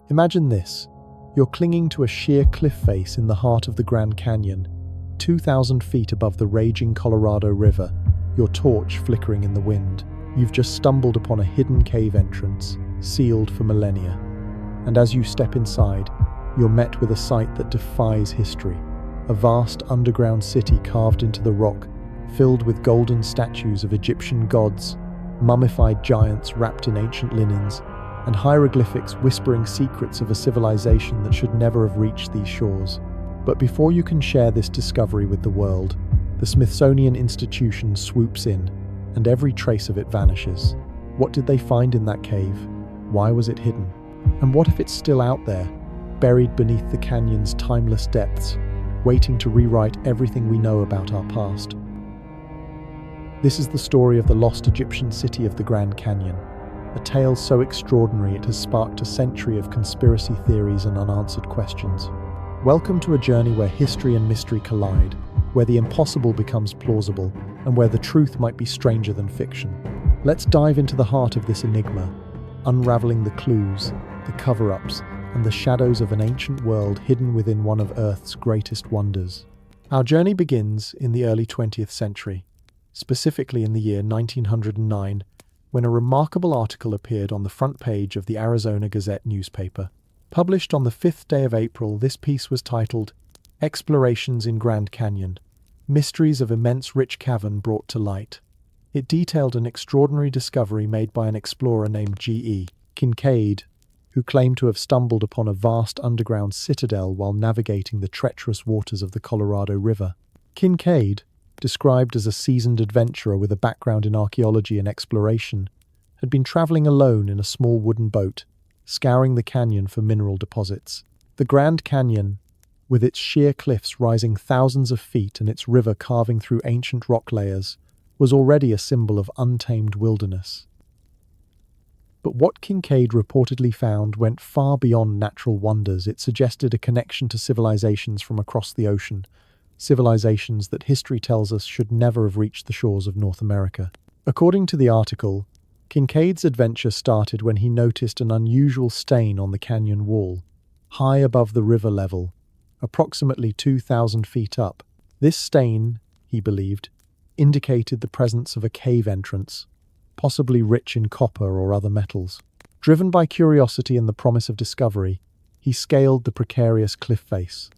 Imagine this. You're clinging to a sheer cliff face in the heart of the Grand Canyon, 2,000 feet above the raging Colorado River, your torch flickering in the wind. You've just stumbled upon a hidden cave entrance, sealed for millennia. And as you step inside, you're met with a sight that defies history. A vast underground city carved into the rock, filled with golden statues of Egyptian gods, mummified giants wrapped in ancient linens, and hieroglyphics whispering secrets of a civilization that should never have reached these shores. But before you can share this discovery with the world, the Smithsonian institution swoops in, and every trace of it vanishes. What did they find in that cave? Why was it hidden? And what if it's still out there, buried beneath the canyon's timeless depths, waiting to rewrite everything we know about our past? This is the story of the lost Egyptian city of the Grand Canyon, a tale so extraordinary it has sparked a century of conspiracy theories and unanswered questions. Welcome to a journey where history and mystery collide, where the impossible becomes plausible, and where the truth might be stranger than fiction. Let's dive into the heart of this enigma, unraveling the clues, the cover-ups, and the shadows of an ancient world hidden within one of Earth's greatest wonders. Our journey begins in the early 20th century, specifically in the year 1909, when a remarkable article appeared on the front page of the Arizona Gazette newspaper. Published on the 5th day of April, this piece was titled, "Explorations in Grand Canyon: Mysteries of Immense Rich Cavern Brought to Light." It detailed an extraordinary discovery made by an explorer named G.E. Kincaid, who claimed to have stumbled upon a vast underground citadel while navigating the treacherous waters of the Colorado River. Kincaid, described as a seasoned adventurer with a background in archaeology and exploration, had been traveling alone in a small wooden boat, scouring the canyon for mineral deposits. The Grand Canyon, with its sheer cliffs rising thousands of feet and its river carving through ancient rock layers, was already a symbol of untamed wilderness. But what Kincaid reportedly found went far beyond natural wonders. It suggested a connection to civilizations from across the ocean, civilizations that history tells us should never have reached the shores of North America. According to the article, Kincaid's adventure started when he noticed an unusual stain on the canyon wall, high above the river level, approximately 2,000 feet up. This stain, he believed, indicated the presence of a cave entrance, possibly rich in copper or other metals. Driven by curiosity and the promise of discovery, he scaled the precarious cliff face,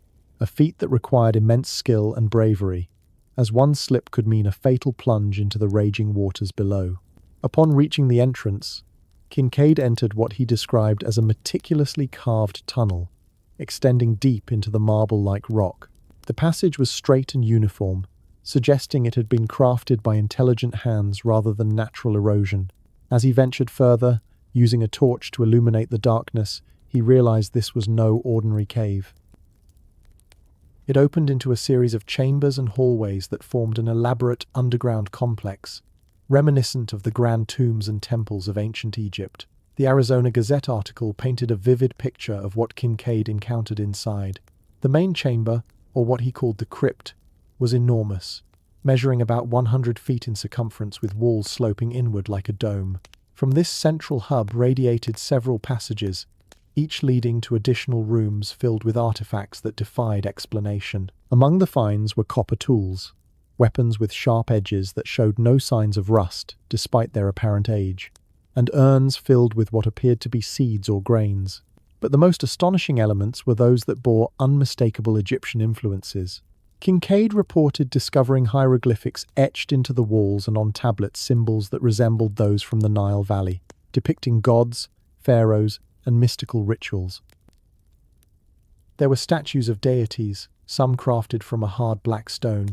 a feat that required immense skill and bravery, as one slip could mean a fatal plunge into the raging waters below. Upon reaching the entrance, Kincaid entered what he described as a meticulously carved tunnel, extending deep into the marble-like rock. The passage was straight and uniform, suggesting it had been crafted by intelligent hands rather than natural erosion. As he ventured further, using a torch to illuminate the darkness, he realized this was no ordinary cave. It opened into a series of chambers and hallways that formed an elaborate underground complex, reminiscent of the grand tombs and temples of ancient Egypt. The Arizona Gazette article painted a vivid picture of what Kincaid encountered inside. The main chamber, or what he called the crypt, was enormous, measuring about 100 feet in circumference with walls sloping inward like a dome. From this central hub radiated several passages, each leading to additional rooms filled with artifacts that defied explanation. Among the finds were copper tools, weapons with sharp edges that showed no signs of rust despite their apparent age, and urns filled with what appeared to be seeds or grains. But the most astonishing elements were those that bore unmistakable Egyptian influences. Kincaid reported discovering hieroglyphics etched into the walls and on tablets, symbols that resembled those from the Nile Valley, depicting gods, pharaohs, and mystical rituals. There were statues of deities, some crafted from a hard black stone,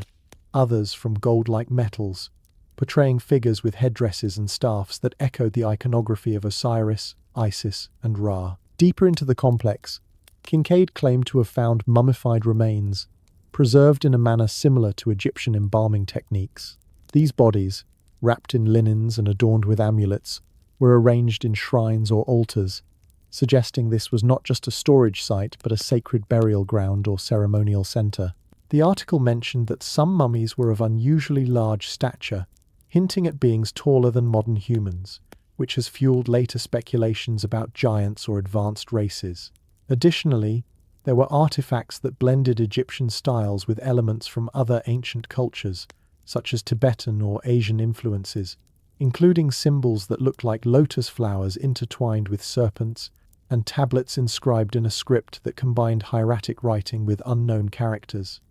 others from gold-like metals, portraying figures with headdresses and staffs that echoed the iconography of Osiris, Isis, and Ra. Deeper into the complex, Kincaid claimed to have found mummified remains, preserved in a manner similar to Egyptian embalming techniques. These bodies, wrapped in linens and adorned with amulets, were arranged in shrines or altars, suggesting this was not just a storage site but a sacred burial ground or ceremonial center. The article mentioned that some mummies were of unusually large stature, hinting at beings taller than modern humans. which has fueled later speculations about giants or advanced races. Additionally, there were artifacts that blended Egyptian styles with elements from other ancient cultures, such as Tibetan or Asian influences, including symbols that looked like lotus flowers intertwined with serpents, and tablets inscribed in a script that combined hieratic writing with unknown characters.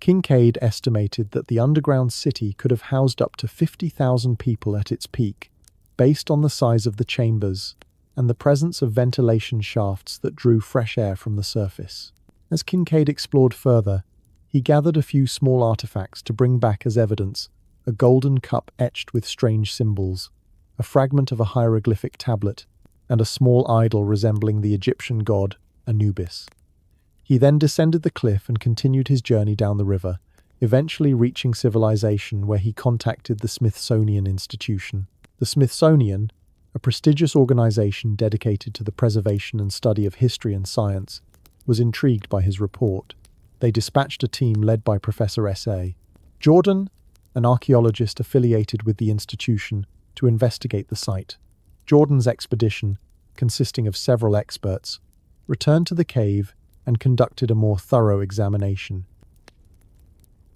Kincaid estimated that the underground city could have housed up to 50,000 people at its peak, based on the size of the chambers and the presence of ventilation shafts that drew fresh air from the surface. As Kincaid explored further, he gathered a few small artifacts to bring back as evidence: a golden cup etched with strange symbols, a fragment of a hieroglyphic tablet, and a small idol resembling the Egyptian god Anubis. He then descended the cliff and continued his journey down the river, eventually reaching civilization, where he contacted the Smithsonian Institution. The Smithsonian, a prestigious organization dedicated to the preservation and study of history and science, was intrigued by his report. They dispatched a team led by Professor S.A. Jordan, an archaeologist affiliated with the institution, to investigate the site. Jordan's expedition, consisting of several experts, returned to the cave and conducted a more thorough examination.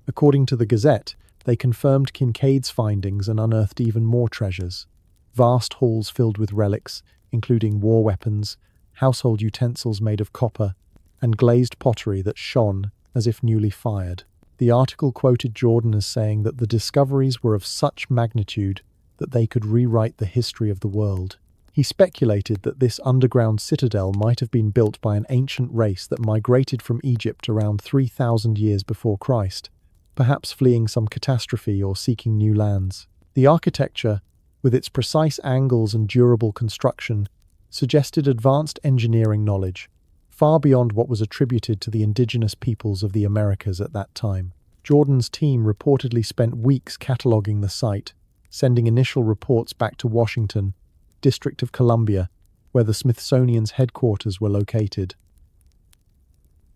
According to the Gazette, they confirmed Kincaid's findings and unearthed even more treasures. Vast halls filled with relics, including war weapons, household utensils made of copper, and glazed pottery that shone as if newly fired. The article quoted Jordan as saying that the discoveries were of such magnitude that they could rewrite the history of the world. He speculated that this underground citadel might have been built by an ancient race that migrated from Egypt around 3,000 years before Christ, perhaps fleeing some catastrophe or seeking new lands. The architecture, with its precise angles and durable construction, suggested advanced engineering knowledge, far beyond what was attributed to the indigenous peoples of the Americas at that time. Jordan's team reportedly spent weeks cataloging the site, sending initial reports back to Washington, District of Columbia, where the Smithsonian's headquarters were located.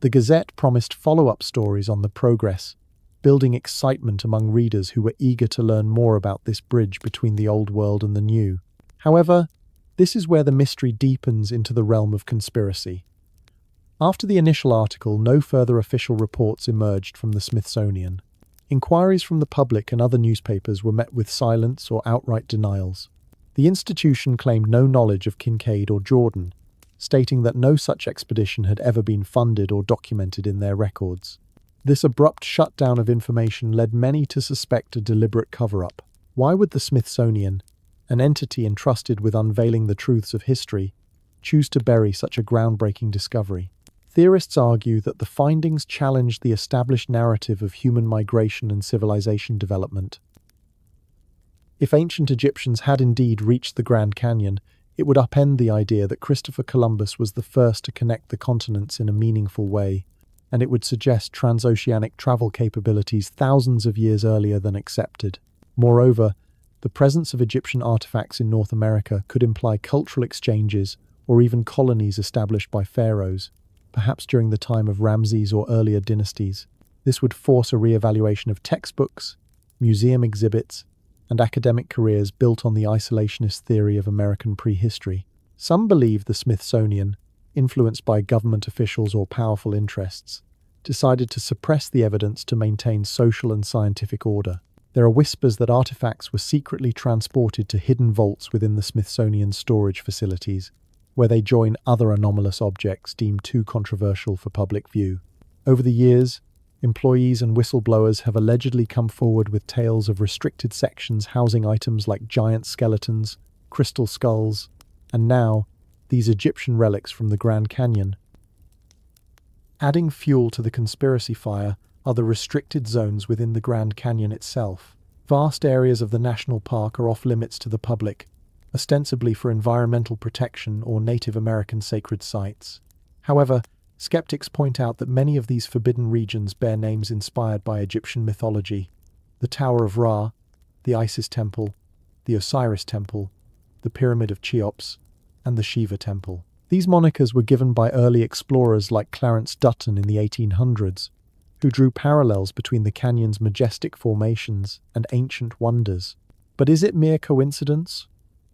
The Gazette promised follow-up stories on the progress, building excitement among readers who were eager to learn more about this bridge between the old world and the new. However, this is where the mystery deepens into the realm of conspiracy. After the initial article, no further official reports emerged from the Smithsonian. Inquiries from the public and other newspapers were met with silence or outright denials. The institution claimed no knowledge of Kincaid or Jordan, stating that no such expedition had ever been funded or documented in their records. This abrupt shutdown of information led many to suspect a deliberate cover-up. Why would the Smithsonian, an entity entrusted with unveiling the truths of history, choose to bury such a groundbreaking discovery? Theorists argue that the findings challenged the established narrative of human migration and civilization development. If ancient Egyptians had indeed reached the Grand Canyon, it would upend the idea that Christopher Columbus was the first to connect the continents in a meaningful way, and it would suggest transoceanic travel capabilities thousands of years earlier than accepted. Moreover, the presence of Egyptian artifacts in North America could imply cultural exchanges or even colonies established by pharaohs, perhaps during the time of Ramses or earlier dynasties. This would force a re-evaluation of textbooks, museum exhibits, and academic careers built on the isolationist theory of American prehistory. Some believe the Smithsonian, influenced by government officials or powerful interests, decided to suppress the evidence to maintain social and scientific order. There are whispers that artifacts were secretly transported to hidden vaults within the Smithsonian storage facilities, where they join other anomalous objects deemed too controversial for public view. Over the years, employees and whistleblowers have allegedly come forward with tales of restricted sections housing items like giant skeletons, crystal skulls, and now, these Egyptian relics from the Grand Canyon. Adding fuel to the conspiracy fire are the restricted zones within the Grand Canyon itself. Vast areas of the national park are off limits to the public, ostensibly for environmental protection or Native American sacred sites. However, skeptics point out that many of these forbidden regions bear names inspired by Egyptian mythology: the Tower of Ra, the Isis Temple, the Osiris Temple, the Pyramid of Cheops, and the Shiva Temple. These monikers were given by early explorers like Clarence Dutton in the 1800s, who drew parallels between the canyon's majestic formations and ancient wonders. But is it mere coincidence,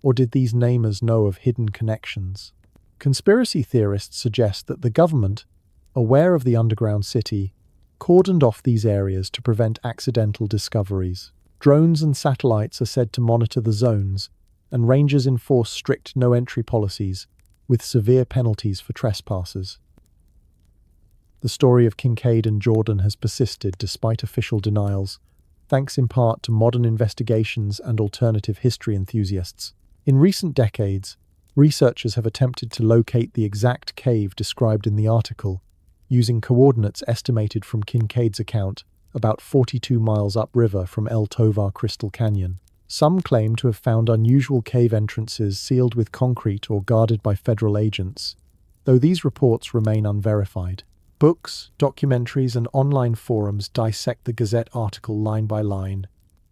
Or did these namers know of hidden connections? Conspiracy theorists suggest that the government, aware of the underground city, cordoned off these areas to prevent accidental discoveries. Drones and satellites are said to monitor the zones, and rangers enforce strict no-entry policies, with severe penalties for trespassers. The story of Kincaid and Jordan has persisted despite official denials, thanks in part to modern investigations and alternative history enthusiasts. In recent decades, researchers have attempted to locate the exact cave described in the article, using coordinates estimated from Kincaid's account about 42 miles upriver from El Tovar Crystal Canyon. Some claim to have found unusual cave entrances sealed with concrete or guarded by federal agents, though these reports remain unverified. Books, documentaries, and online forums dissect the Gazette article line by line,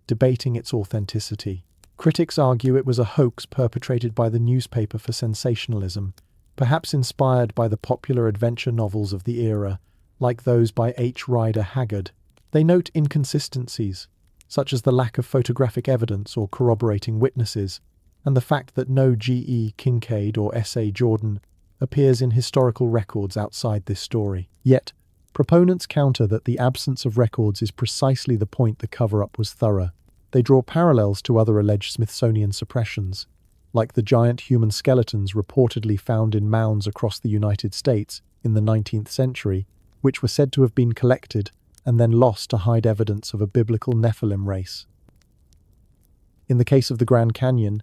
debating its authenticity. Critics argue it was a hoax perpetrated by the newspaper for sensationalism, perhaps inspired by the popular adventure novels of the era, like those by H. Rider Haggard. They note inconsistencies, such as the lack of photographic evidence or corroborating witnesses, and the fact that no G.E. Kincaid or S.A. Jordan appears in historical records outside this story. Yet, proponents counter that the absence of records is precisely the point the cover-up was thorough. They draw parallels to other alleged Smithsonian suppressions, like the giant human skeletons reportedly found in mounds across the United States in the 19th century, which were said to have been collected and then lost to hide evidence of a biblical Nephilim race. In the case of the Grand Canyon,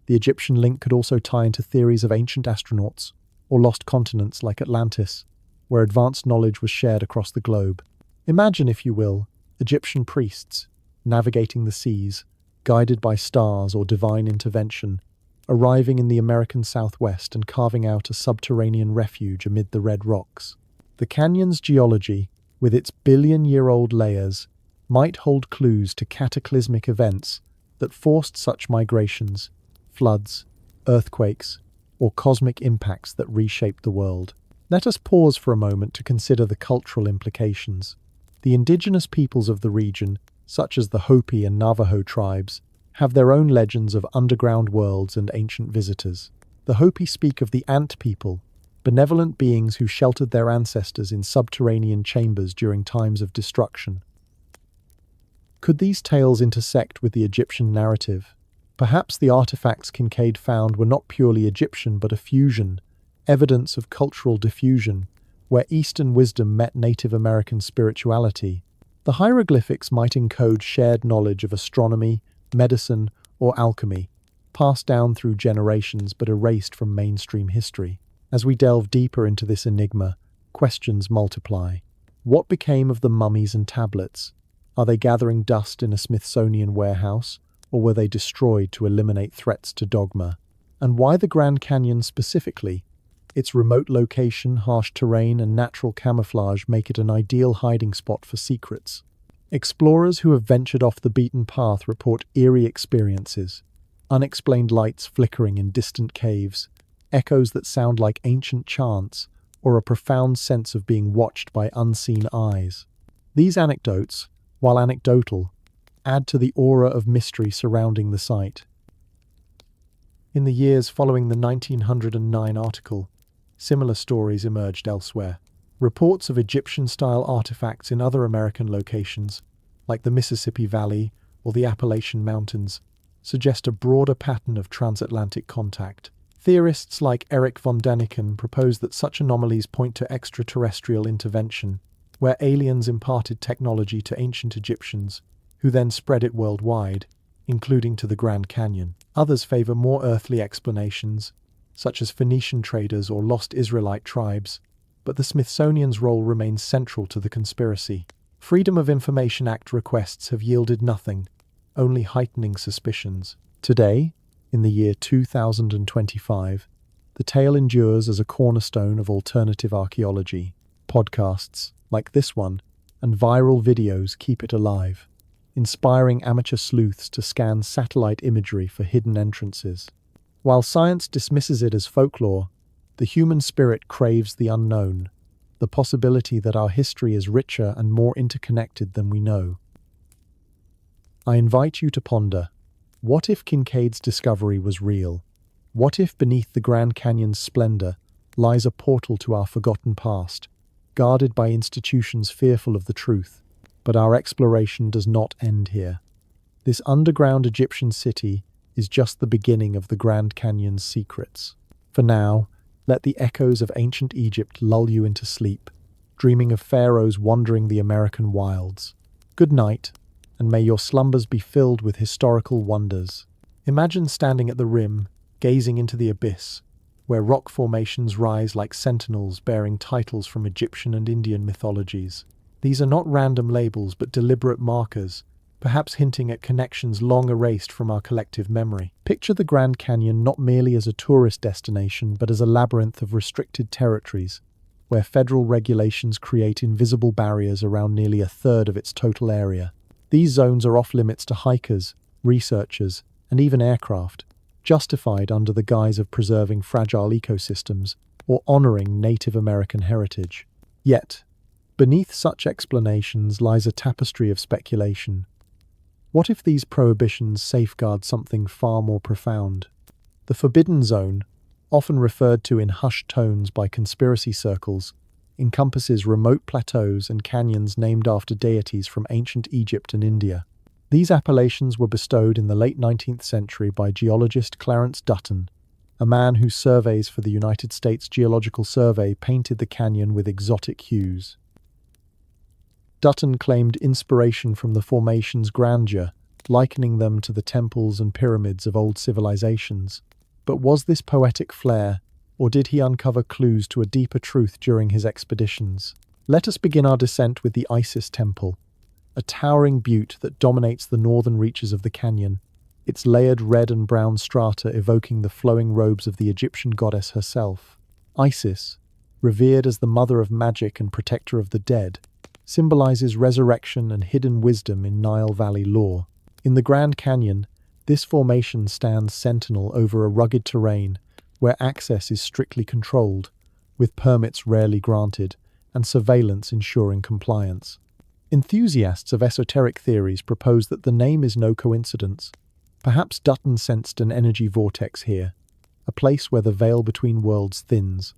the Egyptian link could also tie into theories of ancient astronauts or lost continents like Atlantis, where advanced knowledge was shared across the globe. Imagine, if you will, Egyptian priests navigating the seas, guided by stars or divine intervention, arriving in the American Southwest and carving out a subterranean refuge amid the red rocks. The canyon's geology, with its billion-year-old layers, might hold clues to cataclysmic events that forced such migrations, floods, earthquakes, or cosmic impacts that reshaped the world. Let us pause for a moment to consider the cultural implications. The indigenous peoples of the region, such as the Hopi and Navajo tribes, have their own legends of underground worlds and ancient visitors. The Hopi speak of the Ant People, benevolent beings who sheltered their ancestors in subterranean chambers during times of destruction. Could these tales intersect with the Egyptian narrative? Perhaps the artifacts Kincaid found were not purely Egyptian but a fusion, evidence of cultural diffusion, where Eastern wisdom met Native American spirituality. The hieroglyphics might encode shared knowledge of astronomy, medicine, or alchemy, passed down through generations but erased from mainstream history. As we delve deeper into this enigma, questions multiply. What became of the mummies and tablets? Are they gathering dust in a Smithsonian warehouse, or were they destroyed to eliminate threats to dogma? And why the Grand Canyon specifically? Its remote location, harsh terrain, and natural camouflage make it an ideal hiding spot for secrets. Explorers who have ventured off the beaten path report eerie experiences, unexplained lights flickering in distant caves, echoes that sound like ancient chants, or a profound sense of being watched by unseen eyes. These anecdotes, while anecdotal, add to the aura of mystery surrounding the site. In the years following the 1909 article, similar stories emerged elsewhere. Reports of Egyptian-style artifacts in other American locations, like the Mississippi Valley or the Appalachian Mountains, suggest a broader pattern of transatlantic contact. Theorists like Eric von Däniken propose that such anomalies point to extraterrestrial intervention, where aliens imparted technology to ancient Egyptians, who then spread it worldwide, including to the Grand Canyon. Others favor more earthly explanations, such as Phoenician traders or lost Israelite tribes, but the Smithsonian's role remains central to the conspiracy. Freedom of Information Act requests have yielded nothing, only heightening suspicions. Today, in the year 2025, the tale endures as a cornerstone of alternative archaeology. Podcasts, like this one, and viral videos keep it alive, inspiring amateur sleuths to scan satellite imagery for hidden entrances. While science dismisses it as folklore, the human spirit craves the unknown, the possibility that our history is richer and more interconnected than we know. I invite you to ponder, What if Kincaid's discovery was real? What if beneath the Grand Canyon's splendor lies a portal to our forgotten past, guarded by institutions fearful of the truth? But our exploration does not end here. This underground Egyptian city is just the beginning of the Grand Canyon's secrets. For now, let the echoes of ancient Egypt lull you into sleep, dreaming of pharaohs wandering the American wilds. Good night, and may your slumbers be filled with historical wonders. Imagine standing at the rim, gazing into the abyss, where rock formations rise like sentinels bearing titles from Egyptian and Indian mythologies. These are not random labels but deliberate markers, perhaps hinting at connections long erased from our collective memory. Picture the Grand Canyon not merely as a tourist destination but as a labyrinth of restricted territories, where federal regulations create invisible barriers around nearly a third of its total area. These zones are off-limits to hikers, researchers, and even aircraft, justified under the guise of preserving fragile ecosystems or honoring Native American heritage. Yet, beneath such explanations lies a tapestry of speculation. What if these prohibitions safeguard something far more profound? The Forbidden Zone, often referred to in hushed tones by conspiracy circles, encompasses remote plateaus and canyons named after deities from ancient Egypt and India. These appellations were bestowed in the late 19th century by geologist Clarence Dutton, a man whose surveys for the United States Geological Survey painted the canyon with exotic hues. Dutton claimed inspiration from the formation's grandeur, likening them to the temples and pyramids of old civilizations. But was this poetic flair, or did he uncover clues to a deeper truth during his expeditions? Let us begin our descent with the Isis Temple, a towering butte that dominates the northern reaches of the canyon, its layered red and brown strata evoking the flowing robes of the Egyptian goddess herself. Isis, revered as the mother of magic and protector of the dead, symbolizes resurrection and hidden wisdom in Nile Valley lore. In the Grand Canyon, this formation stands sentinel over a rugged terrain where access is strictly controlled, with permits rarely granted and surveillance ensuring compliance. Enthusiasts of esoteric theories propose that the name is no coincidence. Perhaps Dutton sensed an energy vortex here, a place where the veil between worlds thins.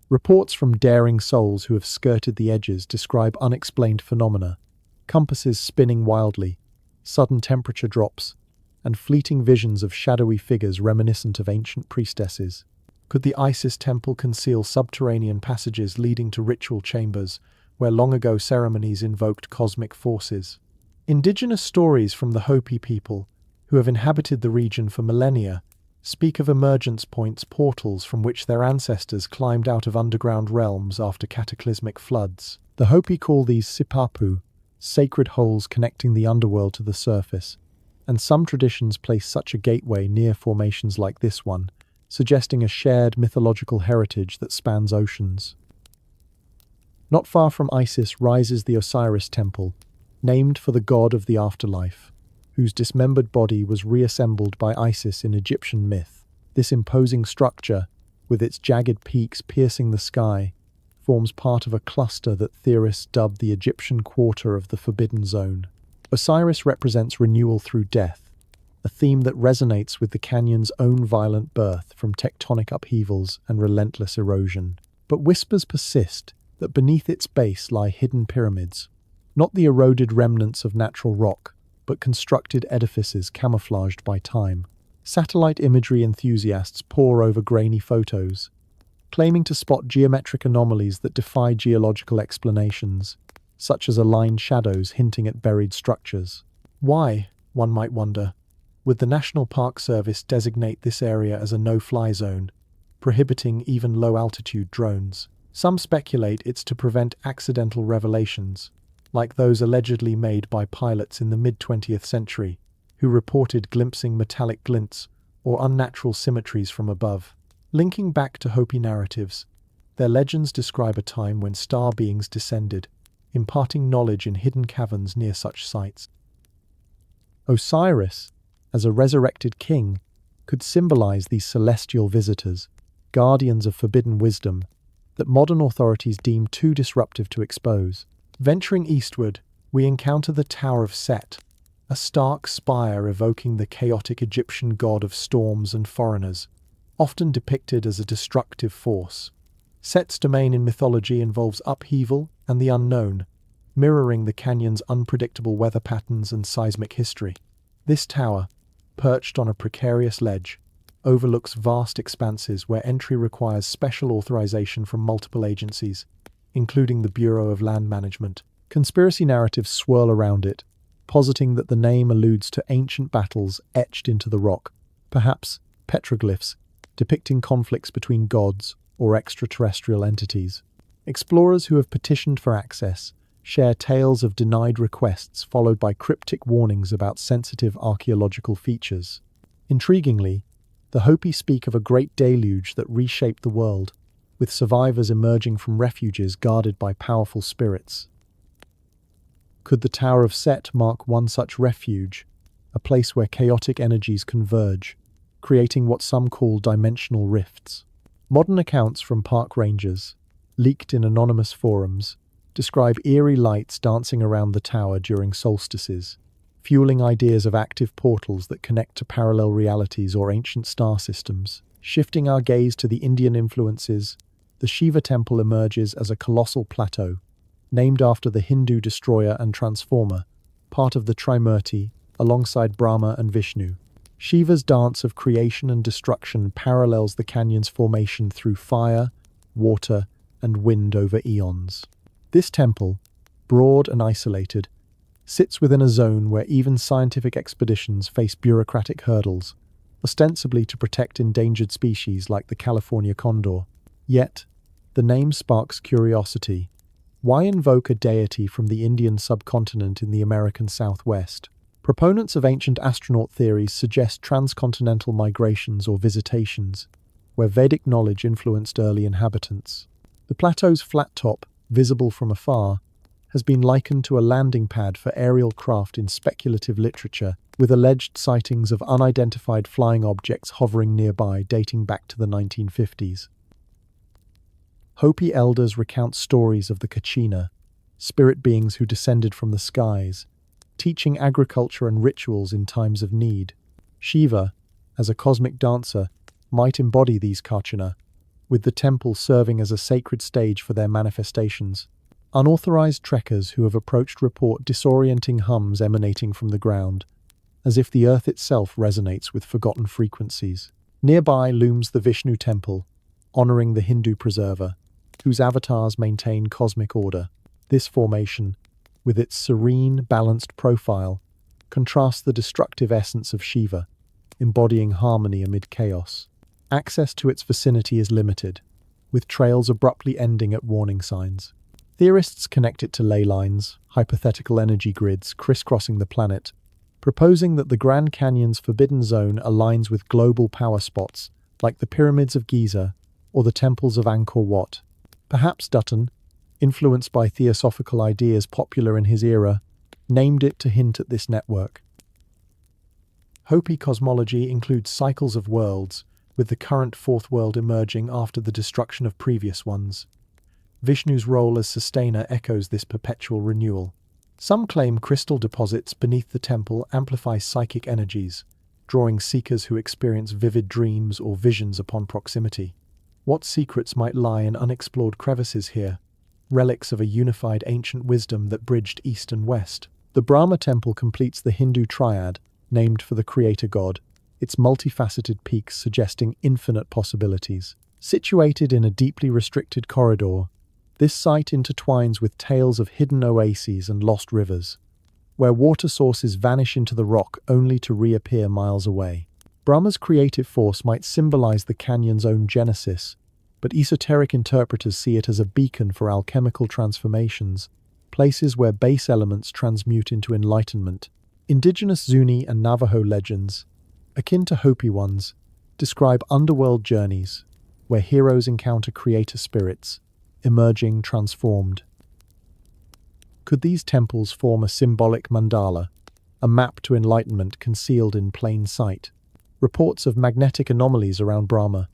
Reports from daring souls who have skirted the edges describe unexplained phenomena, compasses spinning wildly, sudden temperature drops, and fleeting visions of shadowy figures reminiscent of ancient priestesses. Could the Isis temple conceal subterranean passages leading to ritual chambers where long-ago ceremonies invoked cosmic forces? Indigenous stories from the Hopi people, who have inhabited the region for millennia, speak of emergence points, portals from which their ancestors climbed out of underground realms after cataclysmic floods. The Hopi call these sipapu, sacred holes connecting the underworld to the surface, and some traditions place such a gateway near formations like this one, suggesting a shared mythological heritage that spans oceans. Not far from Isis rises the Osiris Temple, named for the god of the afterlife, whose dismembered body was reassembled by Isis in Egyptian myth. This imposing structure, with its jagged peaks piercing the sky, forms part of a cluster that theorists dub the Egyptian Quarter of the Forbidden Zone. Osiris represents renewal through death, a theme that resonates with the canyon's own violent birth from tectonic upheavals and relentless erosion. But whispers persist that beneath its base lie hidden pyramids, not the eroded remnants of natural rock, but constructed edifices camouflaged by time. Satellite imagery enthusiasts pore over grainy photos, claiming to spot geometric anomalies that defy geological explanations, such as aligned shadows hinting at buried structures. Why, one might wonder, would the National Park Service designate this area as a no-fly zone, prohibiting even low-altitude drones? Some speculate it's to prevent accidental revelations, like those allegedly made by pilots in the mid-20th century, who reported glimpsing metallic glints or unnatural symmetries from above. Linking back to Hopi narratives, their legends describe a time when star beings descended, imparting knowledge in hidden caverns near such sites. Osiris, as a resurrected king, could symbolize these celestial visitors, guardians of forbidden wisdom, that modern authorities deem too disruptive to expose. Venturing eastward, we encounter the Tower of Set, a stark spire evoking the chaotic Egyptian god of storms and foreigners, often depicted as a destructive force. Set's domain in mythology involves upheaval and the unknown, mirroring the canyon's unpredictable weather patterns and seismic history. This tower, perched on a precarious ledge, overlooks vast expanses where entry requires special authorization from multiple agencies, including the Bureau of Land Management. Conspiracy narratives swirl around it, positing that the name alludes to ancient battles etched into the rock, perhaps petroglyphs depicting conflicts between gods or extraterrestrial entities. Explorers who have petitioned for access share tales of denied requests followed by cryptic warnings about sensitive archaeological features. Intriguingly, the Hopi speak of a great deluge that reshaped the world, with survivors emerging from refuges guarded by powerful spirits. Could the Tower of Set mark one such refuge, a place where chaotic energies converge, creating what some call dimensional rifts? Modern accounts from park rangers, leaked in anonymous forums, describe eerie lights dancing around the tower during solstices, fueling ideas of active portals that connect to parallel realities or ancient star systems. Shifting our gaze to the Indian influences, the Shiva temple emerges as a colossal plateau, named after the Hindu destroyer and transformer, part of the Trimurti, alongside Brahma and Vishnu. Shiva's dance of creation and destruction parallels the canyon's formation through fire, water, and wind over eons. This temple, broad and isolated, sits within a zone where even scientific expeditions face bureaucratic hurdles, ostensibly to protect endangered species like the California condor. Yet, the name sparks curiosity. Why invoke a deity from the Indian subcontinent in the American Southwest? Proponents of ancient astronaut theories suggest transcontinental migrations or visitations, where Vedic knowledge influenced early inhabitants. The plateau's flat top, visible from afar, has been likened to a landing pad for aerial craft in speculative literature, with alleged sightings of unidentified flying objects hovering nearby dating back to the 1950s. Hopi elders recount stories of the Kachina, spirit beings who descended from the skies, teaching agriculture and rituals in times of need. Shiva, as a cosmic dancer, might embody these Kachina, with the temple serving as a sacred stage for their manifestations. Unauthorized trekkers who have approached report disorienting hums emanating from the ground, as if the earth itself resonates with forgotten frequencies. Nearby looms the Vishnu temple, honoring the Hindu preserver, whose avatars maintain cosmic order. This formation, with its serene, balanced profile, contrasts the destructive essence of Shiva, embodying harmony amid chaos. Access to its vicinity is limited, with trails abruptly ending at warning signs. Theorists connect it to ley lines, hypothetical energy grids crisscrossing the planet, proposing that the Grand Canyon's forbidden zone aligns with global power spots like the pyramids of Giza or the temples of Angkor Wat. Perhaps Dutton, influenced by theosophical ideas popular in his era, named it to hint at this network. Hopi cosmology includes cycles of worlds, with the current fourth world emerging after the destruction of previous ones. Vishnu's role as sustainer echoes this perpetual renewal. Some claim crystal deposits beneath the temple amplify psychic energies, drawing seekers who experience vivid dreams or visions upon proximity. What secrets might lie in unexplored crevices here? Relics of a unified ancient wisdom that bridged east and west. The Brahma temple completes the Hindu triad, named for the creator god, its multifaceted peaks suggesting infinite possibilities. Situated in a deeply restricted corridor, this site intertwines with tales of hidden oases and lost rivers, where water sources vanish into the rock only to reappear miles away. Brahma's creative force might symbolize the canyon's own genesis, but esoteric interpreters see it as a beacon for alchemical transformations, places where base elements transmute into enlightenment. Indigenous Zuni and Navajo legends, akin to Hopi ones, describe underworld journeys, where heroes encounter creator spirits, emerging transformed. Could these temples form a symbolic mandala, a map to enlightenment concealed in plain sight? Reports of magnetic anomalies around Brahma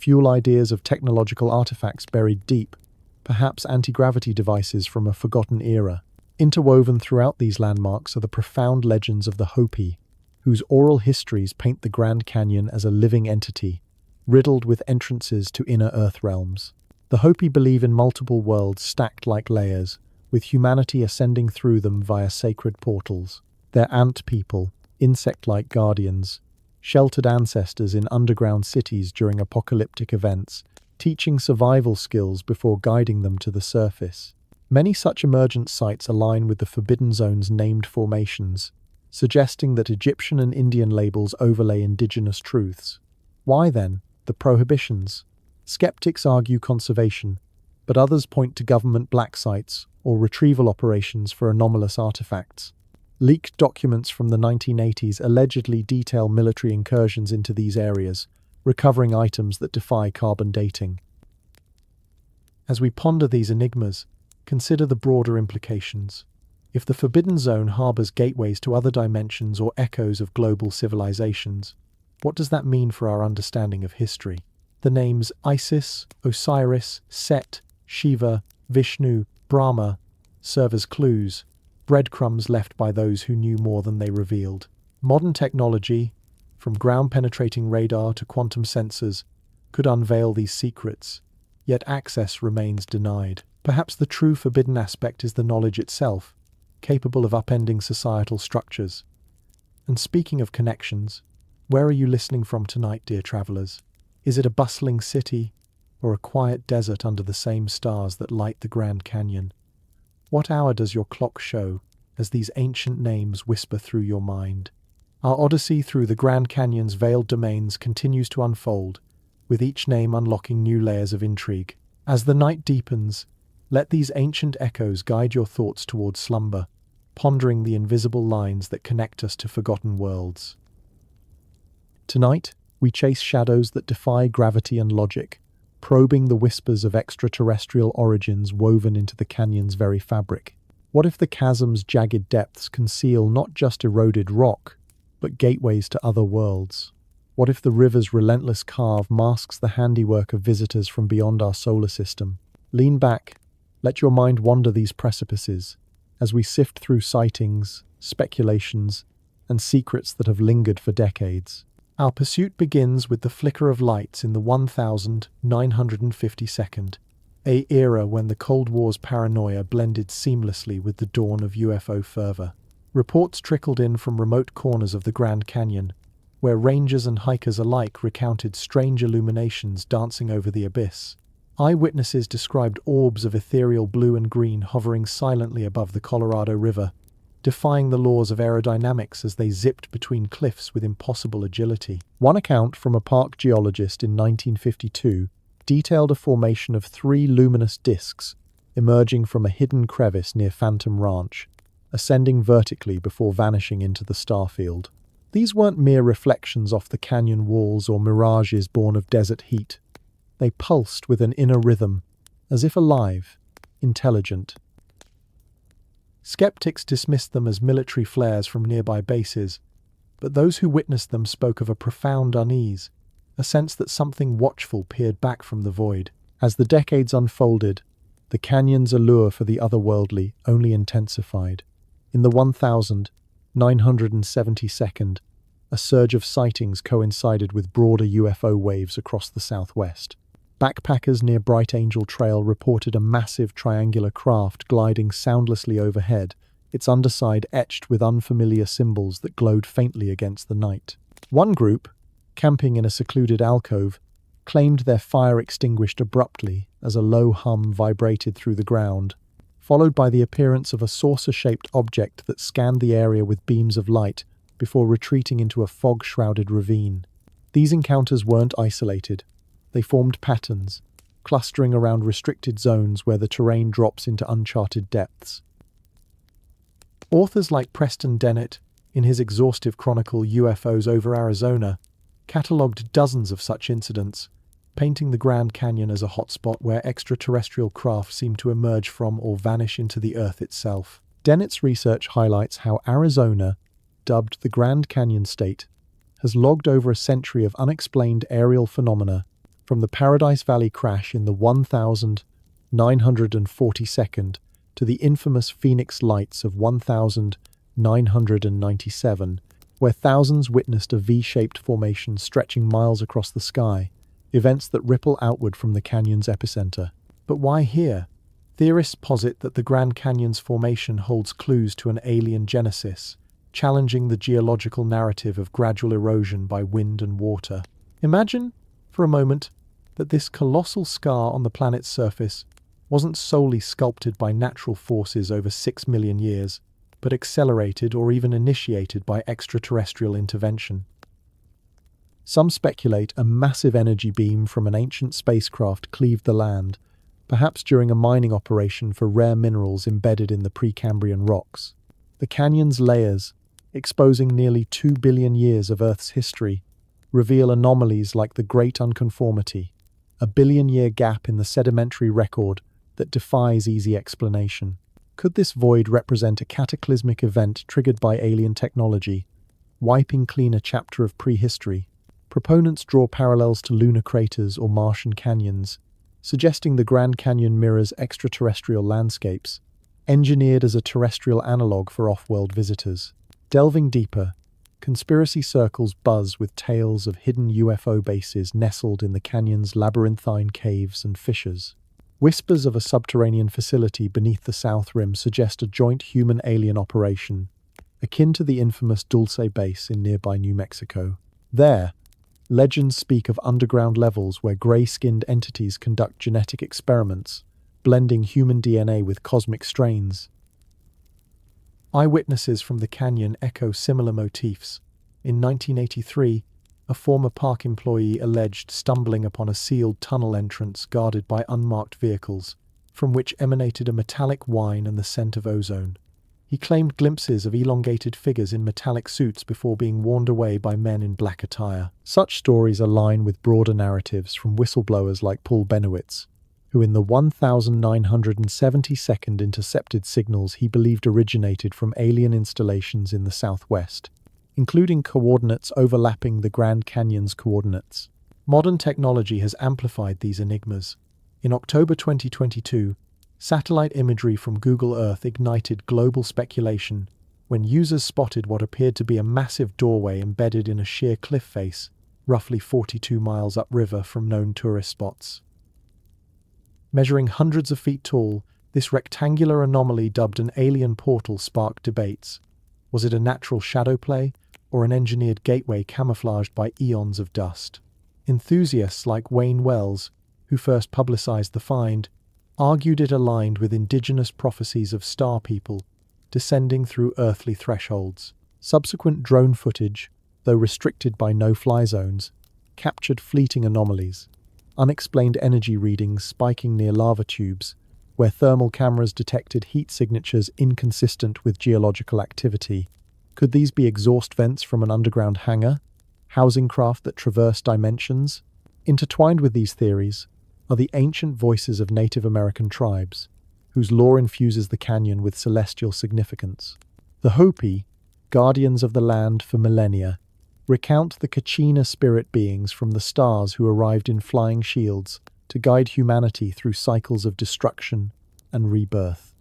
fuel ideas of technological artifacts buried deep, perhaps anti-gravity devices from a forgotten era. Interwoven throughout these landmarks are the profound legends of the Hopi, whose oral histories paint the Grand Canyon as a living entity, riddled with entrances to inner Earth realms. The Hopi believe in multiple worlds stacked like layers, with humanity ascending through them via sacred portals. They're ant people, insect-like guardians, sheltered ancestors in underground cities during apocalyptic events, teaching survival skills before guiding them to the surface. Many such emergent sites align with the Forbidden Zone's named formations, suggesting that Egyptian and Indian labels overlay indigenous truths. Why, then, the prohibitions? Skeptics argue conservation, but others point to government black sites or retrieval operations for anomalous artifacts. Leaked documents from the 1980s allegedly detail military incursions into these areas, recovering items that defy carbon dating. As we ponder these enigmas, consider the broader implications. If the Forbidden Zone harbors gateways to other dimensions or echoes of global civilizations, what does that mean for our understanding of history? The names Isis, Osiris, Set, Shiva, Vishnu, Brahma serve as clues, breadcrumbs left by those who knew more than they revealed. Modern technology, from ground-penetrating radar to quantum sensors, could unveil these secrets, yet access remains denied. Perhaps the true forbidden aspect is the knowledge itself, capable of upending societal structures. And speaking of connections, where are you listening from tonight, dear travelers? Is it a bustling city or a quiet desert under the same stars that light the Grand Canyon? What hour does your clock show as these ancient names whisper through your mind? Our odyssey through the Grand Canyon's veiled domains continues to unfold, with each name unlocking new layers of intrigue. As the night deepens, let these ancient echoes guide your thoughts towards slumber, pondering the invisible lines that connect us to forgotten worlds. Tonight, we chase shadows that defy gravity and logic, probing the whispers of extraterrestrial origins woven into the canyon's very fabric. What if the chasm's jagged depths conceal not just eroded rock, but gateways to other worlds? What if the river's relentless carve masks the handiwork of visitors from beyond our solar system? Lean back, let your mind wander these precipices, as we sift through sightings, speculations, and secrets that have lingered for decades. Our pursuit begins with the flicker of lights in the 1952nd, an era when the Cold War's paranoia blended seamlessly with the dawn of UFO fervor. Reports trickled in from remote corners of the Grand Canyon, where rangers and hikers alike recounted strange illuminations dancing over the abyss. Eyewitnesses described orbs of ethereal blue and green hovering silently above the Colorado River, defying the laws of aerodynamics as they zipped between cliffs with impossible agility. One account from a park geologist in 1952 detailed a formation of 3 luminous discs emerging from a hidden crevice near Phantom Ranch, ascending vertically before vanishing into the starfield. These weren't mere reflections off the canyon walls or mirages born of desert heat. They pulsed with an inner rhythm, as if alive, intelligent. Skeptics dismissed them as military flares from nearby bases, but those who witnessed them spoke of a profound unease, a sense that something watchful peered back from the void. As the decades unfolded, the canyon's allure for the otherworldly only intensified. In the 1972nd, a surge of sightings coincided with broader UFO waves across the southwest. Backpackers near Bright Angel Trail reported a massive triangular craft gliding soundlessly overhead, its underside etched with unfamiliar symbols that glowed faintly against the night. One group, camping in a secluded alcove, claimed their fire extinguished abruptly as a low hum vibrated through the ground, followed by the appearance of a saucer-shaped object that scanned the area with beams of light before retreating into a fog-shrouded ravine. These encounters weren't isolated. They formed patterns, clustering around restricted zones where the terrain drops into uncharted depths. Authors like Preston Dennett, in his exhaustive chronicle UFOs over Arizona, catalogued dozens of such incidents, painting the Grand Canyon as a hotspot where extraterrestrial craft seem to emerge from or vanish into the Earth itself. Dennett's research highlights how Arizona, dubbed the Grand Canyon State, has logged over a century of unexplained aerial phenomena, from the Paradise Valley crash in the 1942nd to the infamous Phoenix Lights of 1997, where thousands witnessed a V-shaped formation stretching miles across the sky, events that ripple outward from the canyon's epicenter. But why here? Theorists posit that the Grand Canyon's formation holds clues to an alien genesis, challenging the geological narrative of gradual erosion by wind and water. Imagine, for a moment, that this colossal scar on the planet's surface wasn't solely sculpted by natural forces over 6 million years, but accelerated or even initiated by extraterrestrial intervention. Some speculate a massive energy beam from an ancient spacecraft cleaved the land, perhaps during a mining operation for rare minerals embedded in the Precambrian rocks. The canyon's layers, exposing nearly 2 billion years of Earth's history, reveal anomalies like the Great Unconformity, a billion-year gap in the sedimentary record that defies easy explanation. Could this void represent a cataclysmic event triggered by alien technology, wiping clean a chapter of prehistory? Proponents draw parallels to lunar craters or Martian canyons, suggesting the Grand Canyon mirrors extraterrestrial landscapes, engineered as a terrestrial analogue for off-world visitors. Delving deeper, conspiracy circles buzz with tales of hidden UFO bases nestled in the canyon's labyrinthine caves and fissures. Whispers of a subterranean facility beneath the South Rim suggest a joint human-alien operation, akin to the infamous Dulce Base in nearby New Mexico. There, legends speak of underground levels where grey-skinned entities conduct genetic experiments, blending human DNA with cosmic strains. Eyewitnesses from the canyon echo similar motifs. In 1983, a former park employee alleged stumbling upon a sealed tunnel entrance guarded by unmarked vehicles, from which emanated a metallic whine and the scent of ozone. He claimed glimpses of elongated figures in metallic suits before being warned away by men in black attire. Such stories align with broader narratives from whistleblowers like Paul Benowitz, who in the 1972nd intercepted signals he believed originated from alien installations in the southwest, including coordinates overlapping the Grand Canyon's coordinates. Modern technology has amplified these enigmas. In October 2022, satellite imagery from Google Earth ignited global speculation when users spotted what appeared to be a massive doorway embedded in a sheer cliff face, roughly 42 miles upriver from known tourist spots. Measuring hundreds of feet tall, this rectangular anomaly dubbed an alien portal sparked debates. Was it a natural shadow play, or an engineered gateway camouflaged by eons of dust? Enthusiasts like Wayne Wells, who first publicized the find, argued it aligned with indigenous prophecies of star people descending through earthly thresholds. Subsequent drone footage, though restricted by no-fly zones, captured fleeting anomalies, unexplained energy readings spiking near lava tubes, where thermal cameras detected heat signatures inconsistent with geological activity. Could these be exhaust vents from an underground hangar, housing craft that traverse dimensions? Intertwined with these theories are the ancient voices of Native American tribes, whose lore infuses the canyon with celestial significance. The Hopi, guardians of the land for millennia, recount the Kachina spirit beings from the stars who arrived in flying shields to guide humanity through cycles of destruction and rebirth.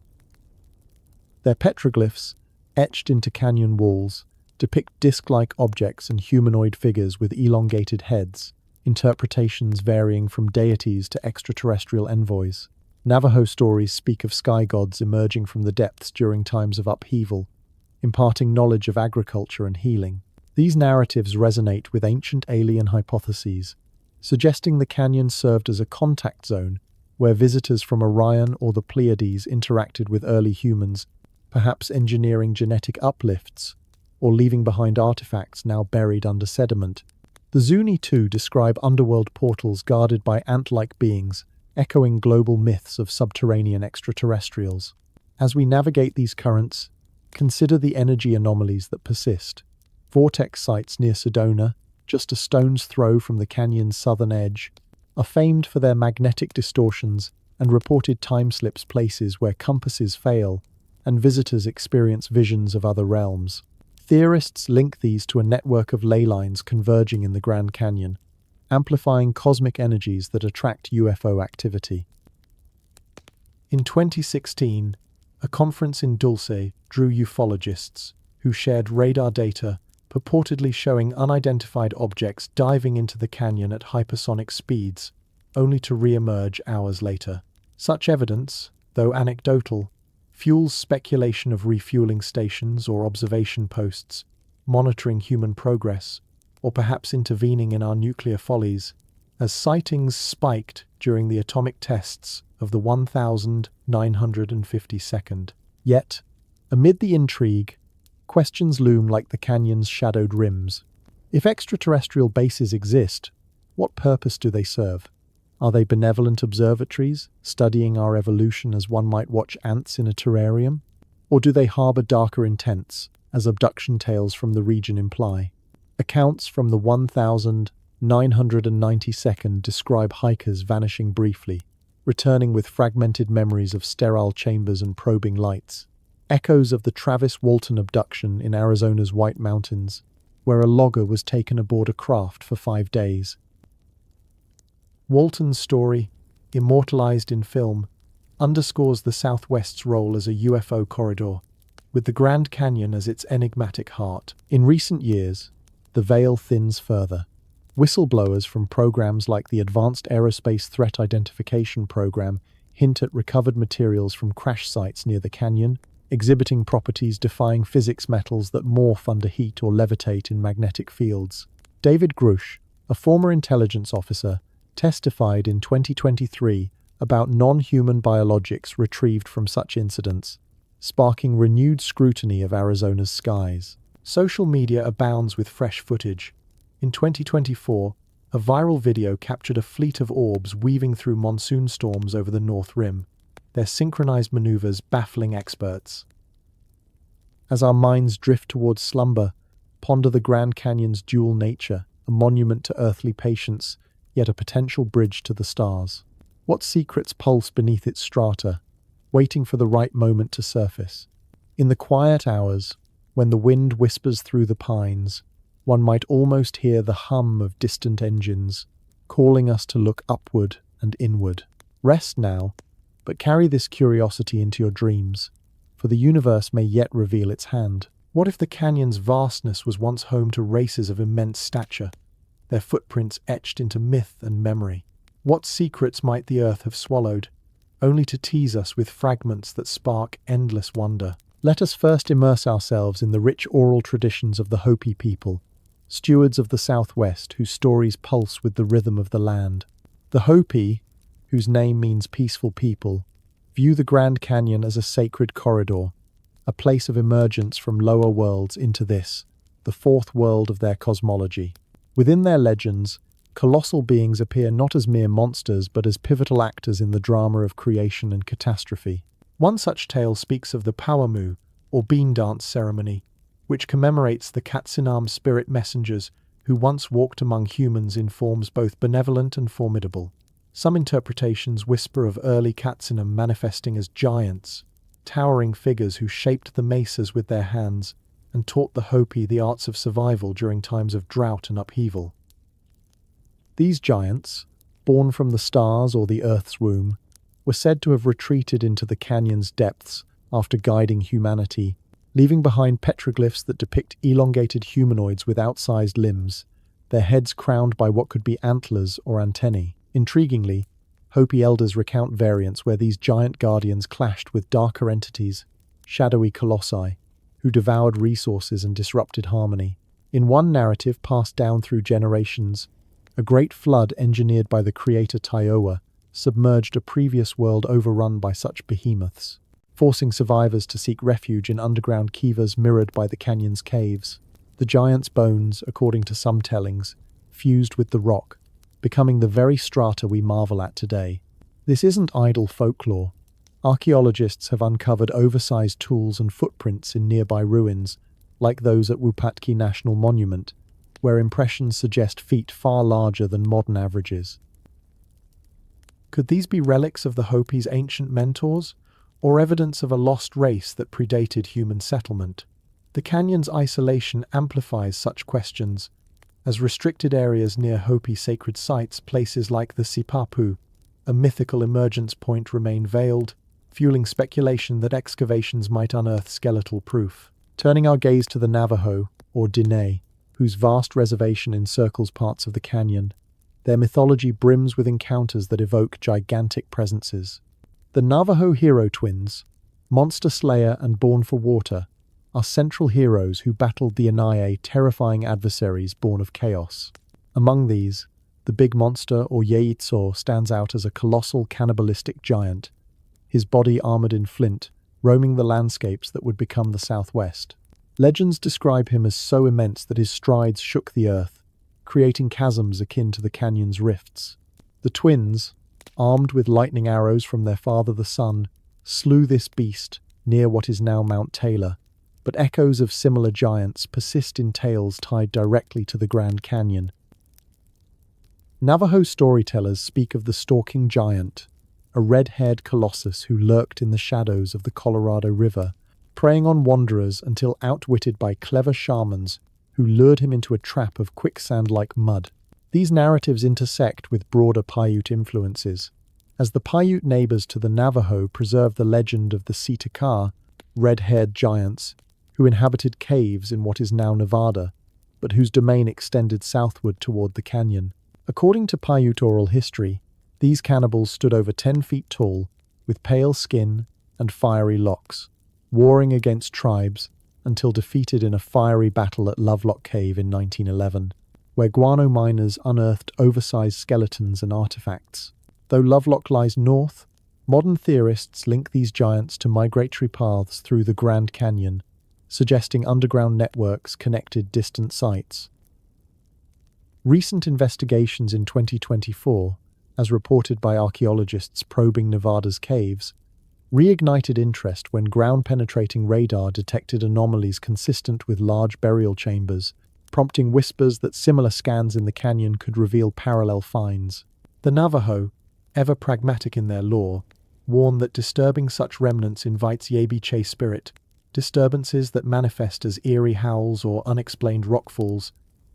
Their petroglyphs, etched into canyon walls, depict disc-like objects and humanoid figures with elongated heads, interpretations varying from deities to extraterrestrial envoys. Navajo stories speak of sky gods emerging from the depths during times of upheaval, imparting knowledge of agriculture and healing. These narratives resonate with ancient alien hypotheses, suggesting the canyon served as a contact zone where visitors from Orion or the Pleiades interacted with early humans, perhaps engineering genetic uplifts or leaving behind artifacts now buried under sediment. The Zuni too describe underworld portals guarded by ant-like beings, echoing global myths of subterranean extraterrestrials. As we navigate these currents, consider the energy anomalies that persist. Vortex sites near Sedona, just a stone's throw from the canyon's southern edge, are famed for their magnetic distortions and reported time slips places where compasses fail and visitors experience visions of other realms. Theorists link these to a network of ley lines converging in the Grand Canyon, amplifying cosmic energies that attract UFO activity. In 2016, A conference in Dulce drew ufologists who shared radar data purportedly showing unidentified objects diving into the canyon at hypersonic speeds, only to re-emerge hours later. Such evidence, though anecdotal, fuels speculation of refueling stations or observation posts, monitoring human progress, or perhaps intervening in our nuclear follies, as sightings spiked during the atomic tests of the 1952nd. Yet, amid the intrigue, questions loom like the canyon's shadowed rims. If extraterrestrial bases exist, what purpose do they serve? Are they benevolent observatories, studying our evolution as one might watch ants in a terrarium? Or do they harbor darker intents, as abduction tales from the region imply? Accounts from the 1992nd describe hikers vanishing briefly, returning with fragmented memories of sterile chambers and probing lights. Echoes of the Travis Walton abduction in Arizona's White Mountains, where a logger was taken aboard a craft for 5 days. Walton's story, immortalized in film, underscores the Southwest's role as a UFO corridor, with the Grand Canyon as its enigmatic heart. In recent years, the veil thins further. Whistleblowers from programs like the Advanced Aerospace Threat Identification Program hint at recovered materials from crash sites near the canyon, exhibiting properties defying physics metals that morph under heat or levitate in magnetic fields. David Grush, a former intelligence officer, testified in 2023 about non-human biologics retrieved from such incidents, sparking renewed scrutiny of Arizona's skies. Social media abounds with fresh footage. In 2024, a viral video captured a fleet of orbs weaving through monsoon storms over the North Rim, their synchronized maneuvers baffling experts. As our minds drift towards slumber, ponder the Grand Canyon's dual nature, a monument to earthly patience, yet a potential bridge to the stars. What secrets pulse beneath its strata, waiting for the right moment to surface? In the quiet hours, when the wind whispers through the pines, one might almost hear the hum of distant engines, calling us to look upward and inward. Rest now, but carry this curiosity into your dreams, for the universe may yet reveal its hand. What if the canyon's vastness was once home to races of immense stature, their footprints etched into myth and memory? What secrets might the earth have swallowed, only to tease us with fragments that spark endless wonder? Let us first immerse ourselves in the rich oral traditions of the Hopi people, stewards of the Southwest whose stories pulse with the rhythm of the land. The Hopi, whose name means peaceful people, view the Grand Canyon as a sacred corridor, a place of emergence from lower worlds into this, the fourth world of their cosmology. Within their legends, colossal beings appear not as mere monsters but as pivotal actors in the drama of creation and catastrophe. One such tale speaks of the Powamu, or bean dance ceremony, which commemorates the Katsinam spirit messengers who once walked among humans in forms both benevolent and formidable. Some interpretations whisper of early Katsinam manifesting as giants, towering figures who shaped the mesas with their hands and taught the Hopi the arts of survival during times of drought and upheaval. These giants, born from the stars or the Earth's womb, were said to have retreated into the canyon's depths after guiding humanity, leaving behind petroglyphs that depict elongated humanoids with outsized limbs, their heads crowned by what could be antlers or antennae. Intriguingly, Hopi elders recount variants where these giant guardians clashed with darker entities, shadowy colossi, who devoured resources and disrupted harmony. In one narrative passed down through generations, a great flood engineered by the creator Tioa submerged a previous world overrun by such behemoths, forcing survivors to seek refuge in underground kivas mirrored by the canyon's caves. The giant's bones, according to some tellings, fused with the rock, becoming the very strata we marvel at today. This isn't idle folklore. Archaeologists have uncovered oversized tools and footprints in nearby ruins, like those at Wupatki National Monument, where impressions suggest feet far larger than modern averages. Could these be relics of the Hopi's ancient mentors, or evidence of a lost race that predated human settlement? The canyon's isolation amplifies such questions, as restricted areas near Hopi sacred sites, places like the Sipapu, a mythical emergence point, remain veiled, fueling speculation that excavations might unearth skeletal proof. Turning our gaze to the Navajo, or Diné, whose vast reservation encircles parts of the canyon, their mythology brims with encounters that evoke gigantic presences. The Navajo hero twins, Monster Slayer and Born for Water, are central heroes who battled the Anaye, terrifying adversaries born of chaos. Among these, the big monster, or Yeitso, stands out as a colossal cannibalistic giant, his body armored in flint, roaming the landscapes that would become the Southwest. Legends describe him as so immense that his strides shook the earth, creating chasms akin to the canyon's rifts. The twins, armed with lightning arrows from their father the sun, slew this beast near what is now Mount Taylor, but echoes of similar giants persist in tales tied directly to the Grand Canyon. Navajo storytellers speak of the stalking giant, a red-haired colossus who lurked in the shadows of the Colorado River, preying on wanderers until outwitted by clever shamans who lured him into a trap of quicksand-like mud. These narratives intersect with broader Paiute influences, as the Paiute neighbors to the Navajo preserve the legend of the Sitaka, red-haired giants, who inhabited caves in what is now Nevada, but whose domain extended southward toward the canyon. According to Paiute oral history, these cannibals stood over 10 feet tall, with pale skin and fiery locks, warring against tribes until defeated in a fiery battle at Lovelock Cave in 1911, where guano miners unearthed oversized skeletons and artifacts. Though Lovelock lies north, modern theorists link these giants to migratory paths through the Grand Canyon, suggesting underground networks connected distant sites. Recent investigations in 2024, as reported by archaeologists probing Nevada's caves, reignited interest when ground-penetrating radar detected anomalies consistent with large burial chambers, prompting whispers that similar scans in the canyon could reveal parallel finds. The Navajo, ever pragmatic in their lore, warn that disturbing such remnants invites Yebiche spirit, disturbances that manifest as eerie howls or unexplained rockfalls,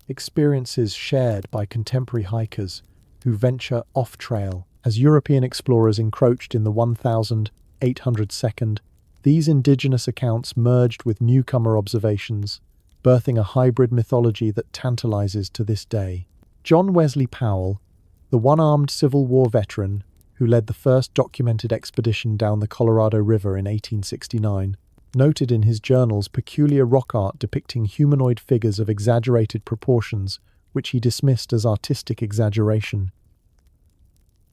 experiences shared by contemporary hikers who venture off-trail. As European explorers encroached in the 1,800-second, these indigenous accounts merged with newcomer observations, birthing a hybrid mythology that tantalizes to this day. John Wesley Powell, the one-armed Civil War veteran who led the first documented expedition down the Colorado River in 1869, noted in his journals peculiar rock art depicting humanoid figures of exaggerated proportions, which he dismissed as artistic exaggeration.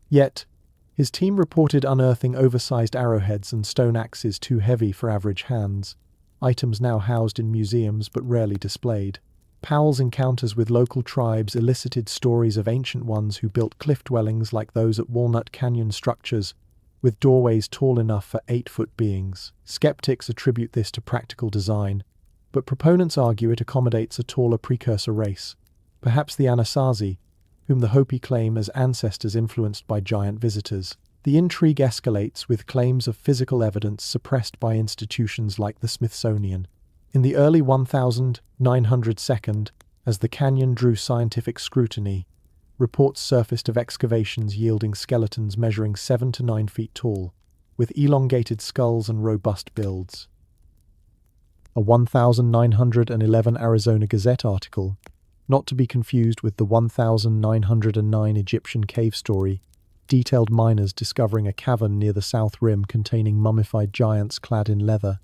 Yet, his team reported unearthing oversized arrowheads and stone axes too heavy for average hands, items now housed in museums but rarely displayed. Powell's encounters with local tribes elicited stories of ancient ones who built cliff dwellings like those at Walnut Canyon structures, with doorways tall enough for 8-foot beings. Skeptics attribute this to practical design, but proponents argue it accommodates a taller precursor race, perhaps the Anasazi, whom the Hopi claim as ancestors influenced by giant visitors. The intrigue escalates with claims of physical evidence suppressed by institutions like the Smithsonian. In the early 1900-second, as the canyon drew scientific scrutiny, reports surfaced of excavations yielding skeletons measuring 7 to 9 feet tall, with elongated skulls and robust builds. A 1911 Arizona Gazette article, not to be confused with the 1909 Egyptian cave story, detailed miners discovering a cavern near the south rim containing mummified giants clad in leather,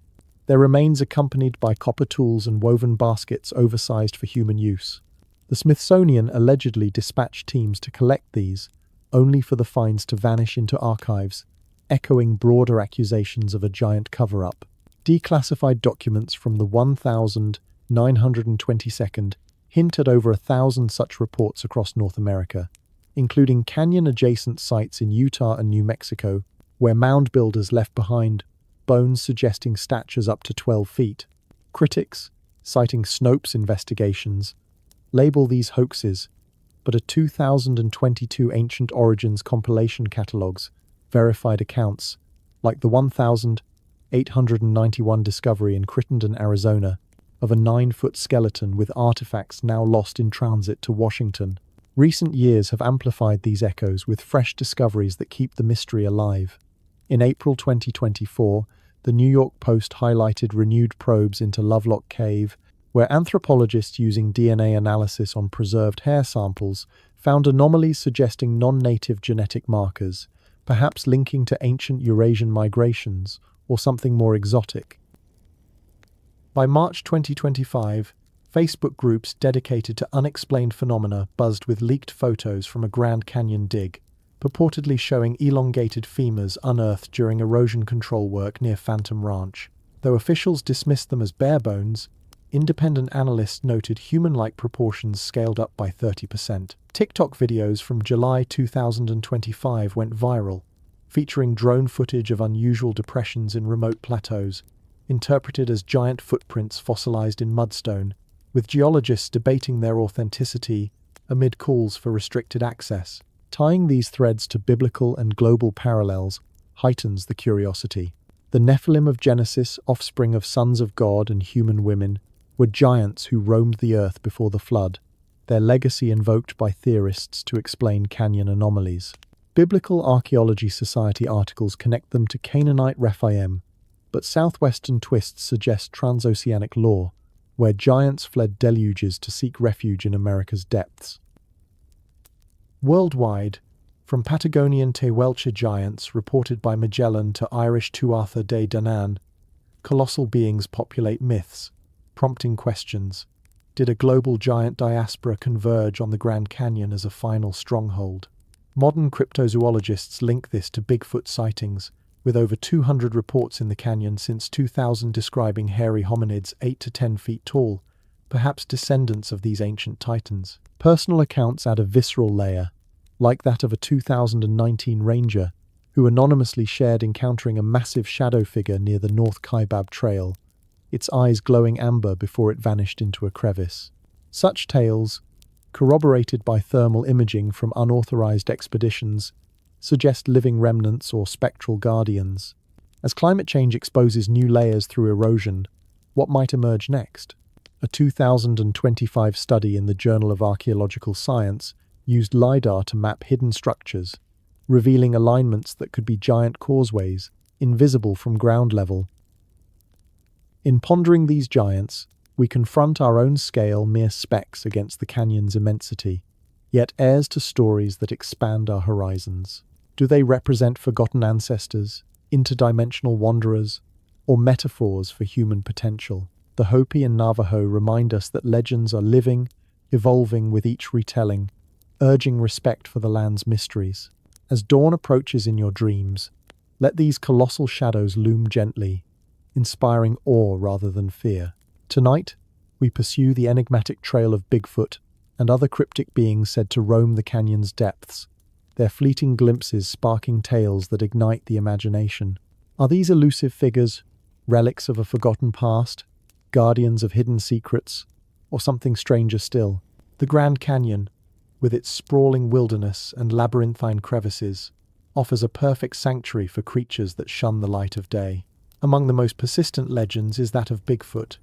their remains accompanied by copper tools and woven baskets oversized for human use. The Smithsonian allegedly dispatched teams to collect these, only for the finds to vanish into archives, echoing broader accusations of a giant cover-up. Declassified documents from the 1922nd hint at over 1,000 such reports across North America, including canyon-adjacent sites in Utah and New Mexico, where mound builders left behind bones suggesting statures up to 12 feet. Critics, citing Snopes investigations, label these hoaxes, but a 2022 Ancient Origins compilation catalogues verified accounts, like the 1,891 discovery in Crittenden, Arizona, of a 9-foot skeleton with artifacts now lost in transit to Washington. Recent years have amplified these echoes with fresh discoveries that keep the mystery alive. In April 2024, the New York Post highlighted renewed probes into Lovelock Cave, where anthropologists using DNA analysis on preserved hair samples found anomalies suggesting non-native genetic markers, perhaps linking to ancient Eurasian migrations or something more exotic. By March 2025, Facebook groups dedicated to unexplained phenomena buzzed with leaked photos from a Grand Canyon dig, purportedly showing elongated femurs unearthed during erosion control work near Phantom Ranch. Though officials dismissed them as bare bones, independent analysts noted human-like proportions scaled up by 30%. TikTok videos from July 2025 went viral, featuring drone footage of unusual depressions in remote plateaus, interpreted as giant footprints fossilized in mudstone, with geologists debating their authenticity amid calls for restricted access. Tying these threads to biblical and global parallels heightens the curiosity. The Nephilim of Genesis, offspring of sons of God and human women, were giants who roamed the earth before the flood, their legacy invoked by theorists to explain canyon anomalies. Biblical Archaeology Society articles connect them to Canaanite Rephaim, but southwestern twists suggest transoceanic lore, where giants fled deluges to seek refuge in America's depths. Worldwide, from Patagonian Tehuelche giants reported by Magellan to Irish Tuatha De Danann, colossal beings populate myths, prompting questions. Did a global giant diaspora converge on the Grand Canyon as a final stronghold? Modern cryptozoologists link this to Bigfoot sightings, with over 200 reports in the canyon since 2000 describing hairy hominids 8 to 10 feet tall, perhaps descendants of these ancient titans. Personal accounts add a visceral layer, like that of a 2019 ranger, who anonymously shared encountering a massive shadow figure near the North Kaibab Trail, its eyes glowing amber before it vanished into a crevice. Such tales, corroborated by thermal imaging from unauthorized expeditions, suggest living remnants or spectral guardians. As climate change exposes new layers through erosion, what might emerge next? A 2025 study in the Journal of Archaeological Science used LiDAR to map hidden structures, revealing alignments that could be giant causeways, invisible from ground level. In pondering these giants, we confront our own scale mere specks against the canyon's immensity, yet heirs to stories that expand our horizons. Do they represent forgotten ancestors, interdimensional wanderers, or metaphors for human potential? The Hopi and Navajo remind us that legends are living, evolving with each retelling, urging respect for the land's mysteries. As dawn approaches in your dreams, let these colossal shadows loom gently, inspiring awe rather than fear. Tonight, we pursue the enigmatic trail of Bigfoot and other cryptic beings said to roam the canyon's depths, their fleeting glimpses sparking tales that ignite the imagination. Are these elusive figures relics of a forgotten past, guardians of hidden secrets, or something stranger still? The Grand Canyon, with its sprawling wilderness and labyrinthine crevices, offers a perfect sanctuary for creatures that shun the light of day. Among the most persistent legends is that of Bigfoot,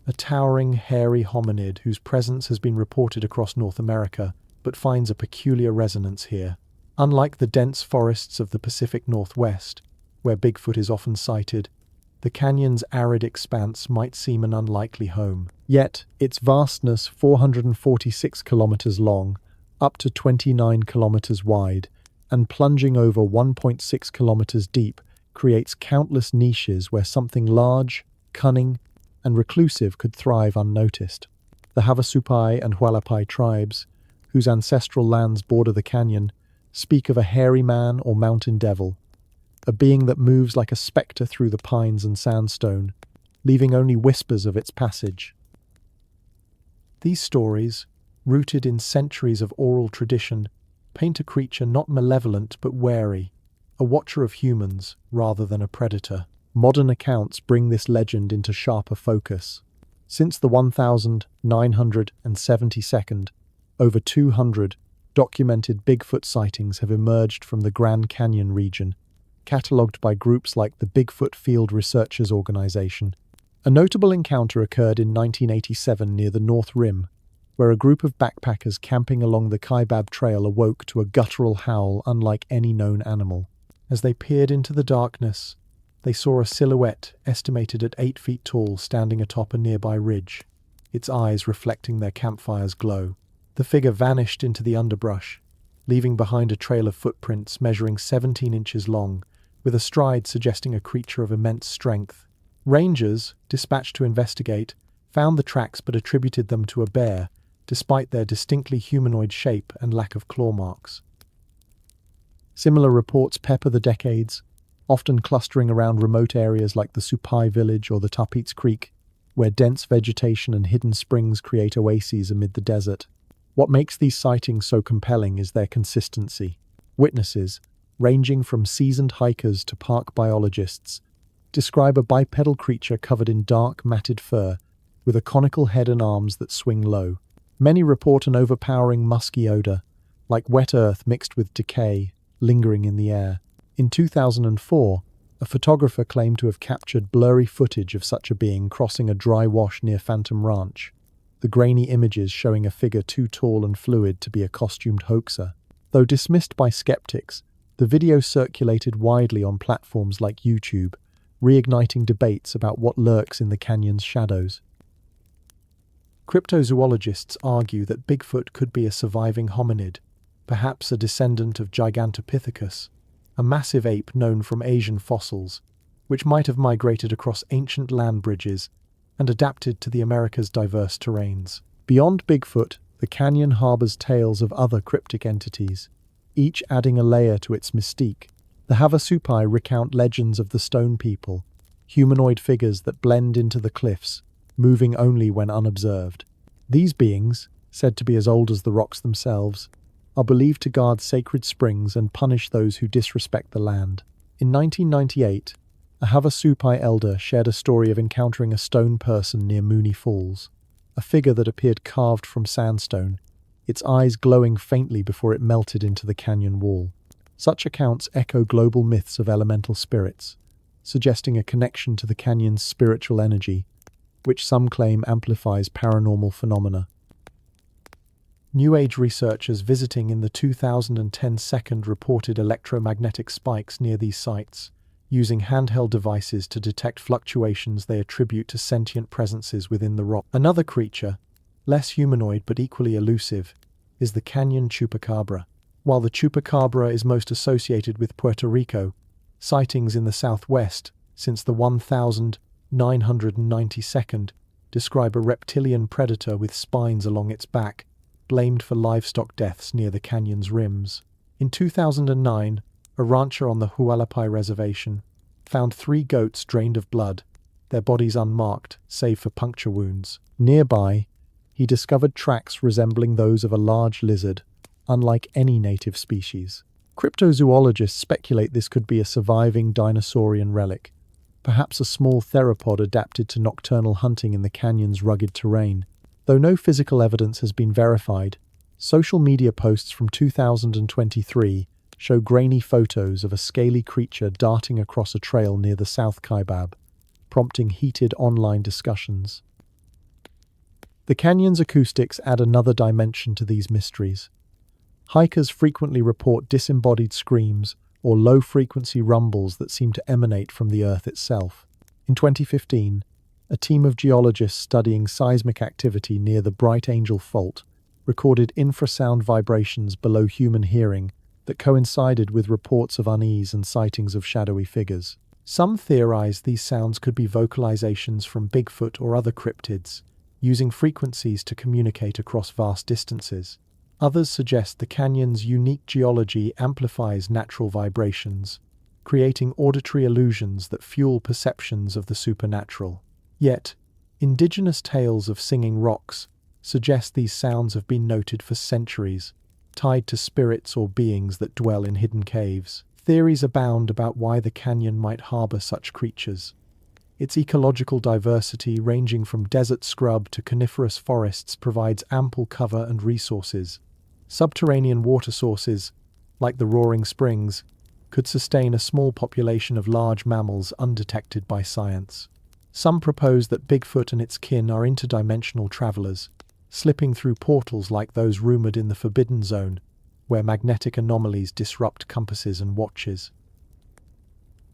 a towering, hairy hominid whose presence has been reported across North America, but finds a peculiar resonance here. Unlike the dense forests of the Pacific Northwest, where Bigfoot is often sighted, the canyon's arid expanse might seem an unlikely home. Yet, its vastness, 446 kilometers long, up to 29 kilometers wide, and plunging over 1.6 kilometers deep, creates countless niches where something large, cunning, and reclusive could thrive unnoticed. The Havasupai and Hualapai tribes, whose ancestral lands border the canyon, speak of a hairy man or mountain devil, a being that moves like a spectre through the pines and sandstone, leaving only whispers of its passage. These stories, rooted in centuries of oral tradition, paint a creature not malevolent but wary, a watcher of humans rather than a predator. Modern accounts bring this legend into sharper focus. Since the 1972nd, over 200 documented Bigfoot sightings have emerged from the Grand Canyon region, catalogued by groups like the Bigfoot Field Researchers Organization. A notable encounter occurred in 1987 near the North Rim, where a group of backpackers camping along the Kaibab Trail awoke to a guttural howl unlike any known animal. As they peered into the darkness, they saw a silhouette estimated at 8 feet tall standing atop a nearby ridge, its eyes reflecting their campfire's glow. The figure vanished into the underbrush, leaving behind a trail of footprints measuring 17 inches long, with a stride suggesting a creature of immense strength. Rangers, dispatched to investigate, found the tracks but attributed them to a bear, despite their distinctly humanoid shape and lack of claw marks. Similar reports pepper the decades, often clustering around remote areas like the Supai village or the Tapits Creek, where dense vegetation and hidden springs create oases amid the desert. What makes these sightings so compelling is their consistency. Witnesses, ranging from seasoned hikers to park biologists, describe a bipedal creature covered in dark, matted fur, with a conical head and arms that swing low. Many report an overpowering musky odor, like wet earth mixed with decay, lingering in the air. In 2004, a photographer claimed to have captured blurry footage of such a being crossing a dry wash near Phantom Ranch, the grainy images showing a figure too tall and fluid to be a costumed hoaxer. Though dismissed by skeptics, the video circulated widely on platforms like YouTube, reigniting debates about what lurks in the canyon's shadows. Cryptozoologists argue that Bigfoot could be a surviving hominid, perhaps a descendant of Gigantopithecus, a massive ape known from Asian fossils, which might have migrated across ancient land bridges and adapted to the Americas' diverse terrains. Beyond Bigfoot, the canyon harbors tales of other cryptic entities, each adding a layer to its mystique. The Havasupai recount legends of the Stone People, humanoid figures that blend into the cliffs, moving only when unobserved. These beings, said to be as old as the rocks themselves, are believed to guard sacred springs and punish those who disrespect the land. In 1998, a Havasupai elder shared a story of encountering a stone person near Mooney Falls, a figure that appeared carved from sandstone, its eyes glowing faintly before it melted into the canyon wall. Such accounts echo global myths of elemental spirits, suggesting a connection to the canyon's spiritual energy, which some claim amplifies paranormal phenomena. New Age researchers visiting in the 2010 second reported electromagnetic spikes near these sites, using handheld devices to detect fluctuations they attribute to sentient presences within the rock. Another creature, less humanoid but equally elusive, is the canyon chupacabra. While the chupacabra is most associated with Puerto Rico, sightings in the southwest, since the 1992nd, describe a reptilian predator with spines along its back, blamed for livestock deaths near the canyon's rims. In 2009, a rancher on the Hualapai Reservation found 3 goats drained of blood, their bodies unmarked, save for puncture wounds. Nearby, he discovered tracks resembling those of a large lizard, unlike any native species. Cryptozoologists speculate this could be a surviving dinosaurian relic, perhaps a small theropod adapted to nocturnal hunting in the canyon's rugged terrain. Though no physical evidence has been verified, social media posts from 2023 show grainy photos of a scaly creature darting across a trail near the South Kaibab, prompting heated online discussions. The canyon's acoustics add another dimension to these mysteries. Hikers frequently report disembodied screams or low-frequency rumbles that seem to emanate from the earth itself. In 2015, a team of geologists studying seismic activity near the Bright Angel Fault recorded infrasound vibrations below human hearing that coincided with reports of unease and sightings of shadowy figures. Some theorize these sounds could be vocalizations from Bigfoot or other cryptids, using frequencies to communicate across vast distances. Others suggest the canyon's unique geology amplifies natural vibrations, creating auditory illusions that fuel perceptions of the supernatural. Yet, indigenous tales of singing rocks suggest these sounds have been noted for centuries, tied to spirits or beings that dwell in hidden caves. Theories abound about why the canyon might harbor such creatures. Its ecological diversity, ranging from desert scrub to coniferous forests, provides ample cover and resources. Subterranean water sources, like the roaring springs, could sustain a small population of large mammals undetected by science. Some propose that Bigfoot and its kin are interdimensional travelers, slipping through portals like those rumored in the Forbidden Zone, where magnetic anomalies disrupt compasses and watches.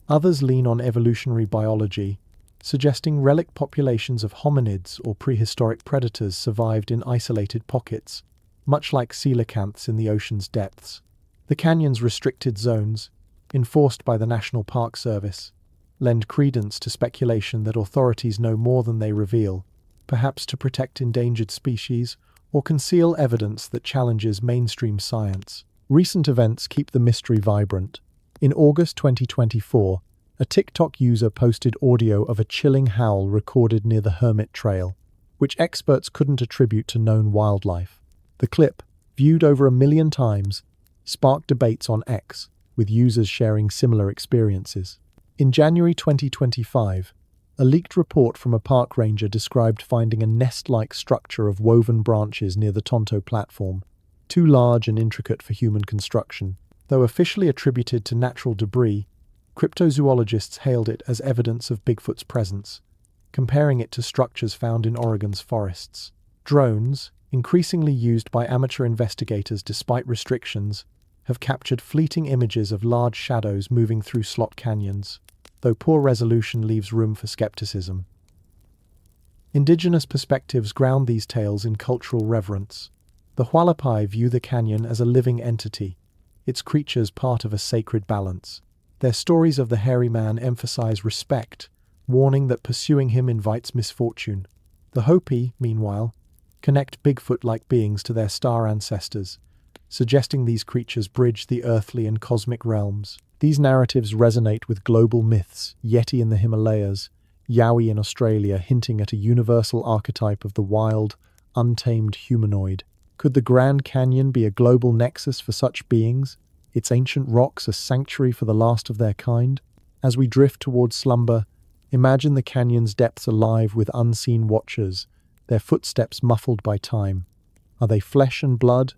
Others lean on evolutionary biology, suggesting relic populations of hominids or prehistoric predators survived in isolated pockets, much like coelacanths in the ocean's depths. The canyon's restricted zones, enforced by the National Park Service, lend credence to speculation that authorities know more than they reveal, perhaps to protect endangered species or conceal evidence that challenges mainstream science. Recent events keep the mystery vibrant. In August 2024, a TikTok user posted audio of a chilling howl recorded near the Hermit Trail, which experts couldn't attribute to known wildlife. The clip, viewed over 1 million times, sparked debates on X, with users sharing similar experiences. In January 2025, a leaked report from a park ranger described finding a nest-like structure of woven branches near the Tonto platform, too large and intricate for human construction. Though officially attributed to natural debris, cryptozoologists hailed it as evidence of Bigfoot's presence, comparing it to structures found in Oregon's forests. Drones, increasingly used by amateur investigators despite restrictions, have captured fleeting images of large shadows moving through slot canyons, though poor resolution leaves room for skepticism. Indigenous perspectives ground these tales in cultural reverence. The Hualapai view the canyon as a living entity, its creatures part of a sacred balance. Their stories of the hairy man emphasize respect, warning that pursuing him invites misfortune. The Hopi, meanwhile, connect Bigfoot-like beings to their star ancestors, suggesting these creatures bridge the earthly and cosmic realms. These narratives resonate with global myths, Yeti in the Himalayas, Yowie in Australia, hinting at a universal archetype of the wild, untamed humanoid. Could the Grand Canyon be a global nexus for such beings, its ancient rocks a sanctuary for the last of their kind? As we drift towards slumber, imagine the canyon's depths alive with unseen watchers, their footsteps muffled by time. Are they flesh and blood,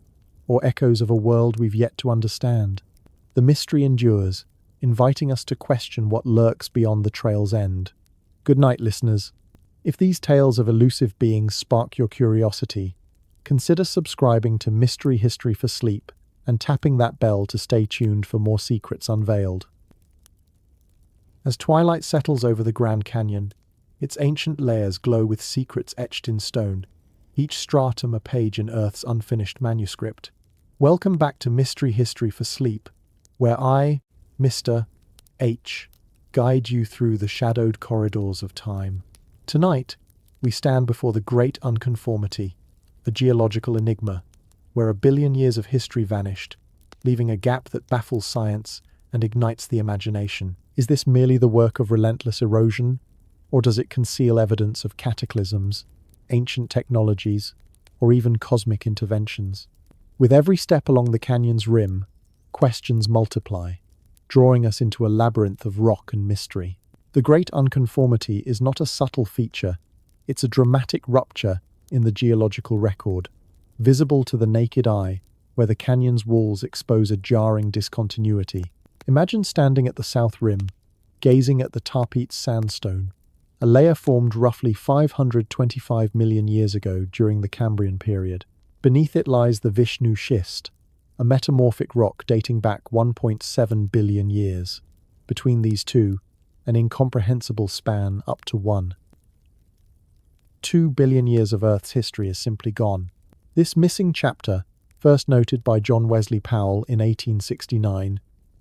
or echoes of a world we've yet to understand? The mystery endures, inviting us to question what lurks beyond the trail's end. Good night, listeners. If these tales of elusive beings spark your curiosity, consider subscribing to Mystery History for Sleep and tapping that bell to stay tuned for more secrets unveiled. As twilight settles over the Grand Canyon, its ancient layers glow with secrets etched in stone, each stratum a page in Earth's unfinished manuscript. Welcome back to Mystery History for Sleep, where I, Mr. H, guide you through the shadowed corridors of time. Tonight, we stand before the Great Unconformity, a geological enigma, where 1 billion years of history vanished, leaving a gap that baffles science and ignites the imagination. Is this merely the work of relentless erosion, or does it conceal evidence of cataclysms, ancient technologies, or even cosmic interventions? With every step along the canyon's rim, questions multiply, drawing us into a labyrinth of rock and mystery. The Great Unconformity is not a subtle feature, it's a dramatic rupture in the geological record, visible to the naked eye, where the canyon's walls expose a jarring discontinuity. Imagine standing at the south rim, gazing at the Tarpetes sandstone, a layer formed roughly 525 million years ago during the Cambrian period. Beneath it lies the Vishnu schist, a metamorphic rock dating back 1.7 billion years. Between these two, an incomprehensible span up to 2 billion years of Earth's history is simply gone. This missing chapter, first noted by John Wesley Powell in 1869,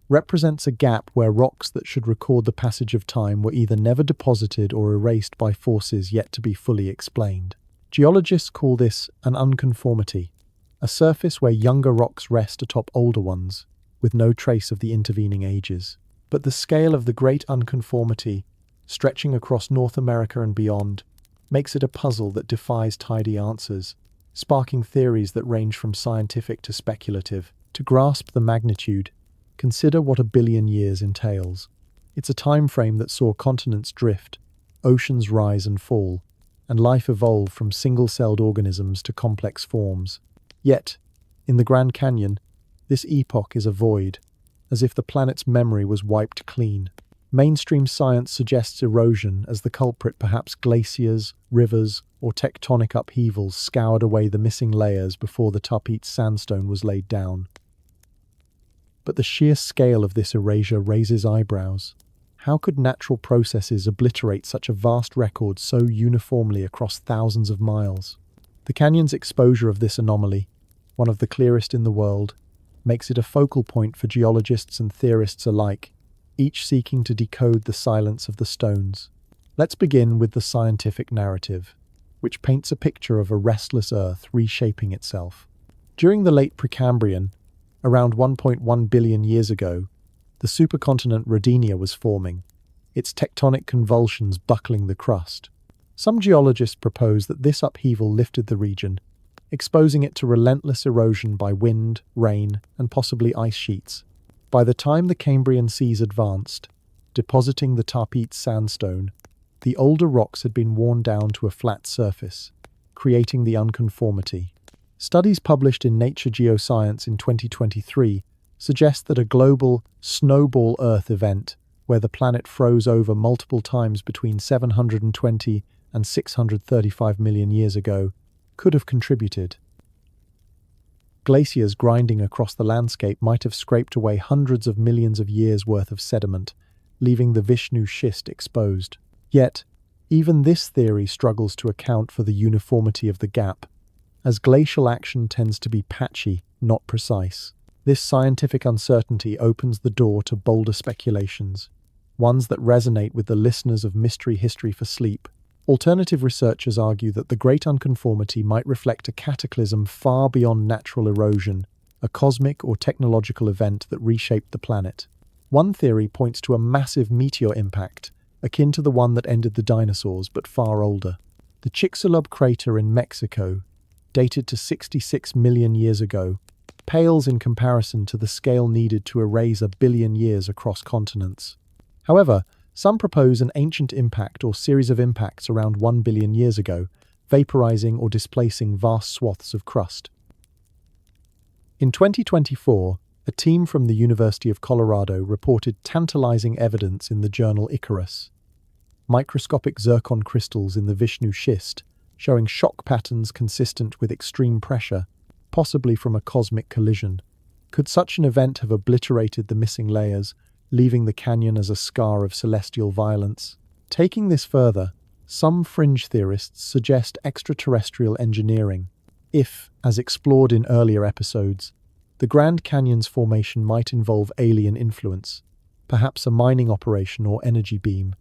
represents a gap where rocks that should record the passage of time were either never deposited or erased by forces yet to be fully explained. Geologists call this an unconformity, a surface where younger rocks rest atop older ones, with no trace of the intervening ages. But the scale of the Great Unconformity, stretching across North America and beyond, makes it a puzzle that defies tidy answers, sparking theories that range from scientific to speculative. To grasp the magnitude, consider what 1 billion years entails. It's a time frame that saw continents drift, oceans rise and fall, and life evolve from single-celled organisms to complex forms. Yet, in the Grand Canyon, this epoch is a void, as if the planet's memory was wiped clean. Mainstream science suggests erosion as the culprit, perhaps glaciers, rivers, or tectonic upheavals scoured away the missing layers before the Tarpetes sandstone was laid down. But the sheer scale of this erasure raises eyebrows. How could natural processes obliterate such a vast record so uniformly across thousands of miles? The canyon's exposure of this anomaly, one of the clearest in the world, makes it a focal point for geologists and theorists alike, each seeking to decode the silence of the stones. Let's begin with the scientific narrative, which paints a picture of a restless Earth reshaping itself. During the late Precambrian, around 1.1 billion years ago, the supercontinent Rodinia was forming, its tectonic convulsions buckling the crust. Some geologists propose that this upheaval lifted the region, exposing it to relentless erosion by wind, rain, and possibly ice sheets. By the time the Cambrian seas advanced, depositing the Tarpite sandstone, the older rocks had been worn down to a flat surface, creating the Unconformity. Studies published in Nature Geoscience in 2023 suggest that a global snowball Earth event, where the planet froze over multiple times between 720 and 635 million years ago, could have contributed. Glaciers grinding across the landscape might have scraped away hundreds of millions of years' worth of sediment, leaving the Vishnu schist exposed. Yet, even this theory struggles to account for the uniformity of the gap, as glacial action tends to be patchy, not precise. This scientific uncertainty opens the door to bolder speculations, ones that resonate with the listeners of Mystery History for Sleep. Alternative researchers argue that the Great Unconformity might reflect a cataclysm far beyond natural erosion, a cosmic or technological event that reshaped the planet. One theory points to a massive meteor impact, akin to the one that ended the dinosaurs but far older. The Chicxulub crater in Mexico, dated to 66 million years ago, pales in comparison to the scale needed to erase 1 billion years across continents. However, some propose an ancient impact or series of impacts around 1 billion years ago, vaporizing or displacing vast swaths of crust. In 2024, a team from the University of Colorado reported tantalizing evidence in the journal Icarus. Microscopic zircon crystals in the Vishnu schist, showing shock patterns consistent with extreme pressure, possibly from a cosmic collision. Could such an event have obliterated the missing layers, leaving the canyon as a scar of celestial violence? Taking this further, some fringe theorists suggest extraterrestrial engineering. If, as explored in earlier episodes, the Grand Canyon's formation might involve alien influence, perhaps a mining operation or energy beam,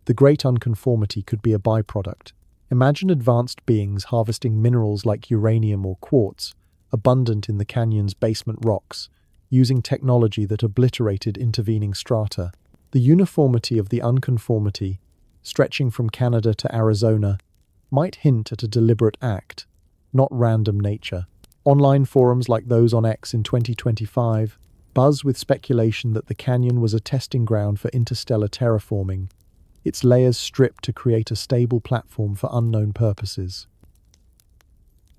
the Great Unconformity could be a byproduct. Imagine advanced beings harvesting minerals like uranium or quartz, abundant in the canyon's basement rocks, using technology that obliterated intervening strata. The uniformity of the Unconformity, stretching from Canada to Arizona, might hint at a deliberate act, not random nature. Online forums like those on X in 2025 buzz with speculation that the canyon was a testing ground for interstellar terraforming, its layers stripped to create a stable platform for unknown purposes.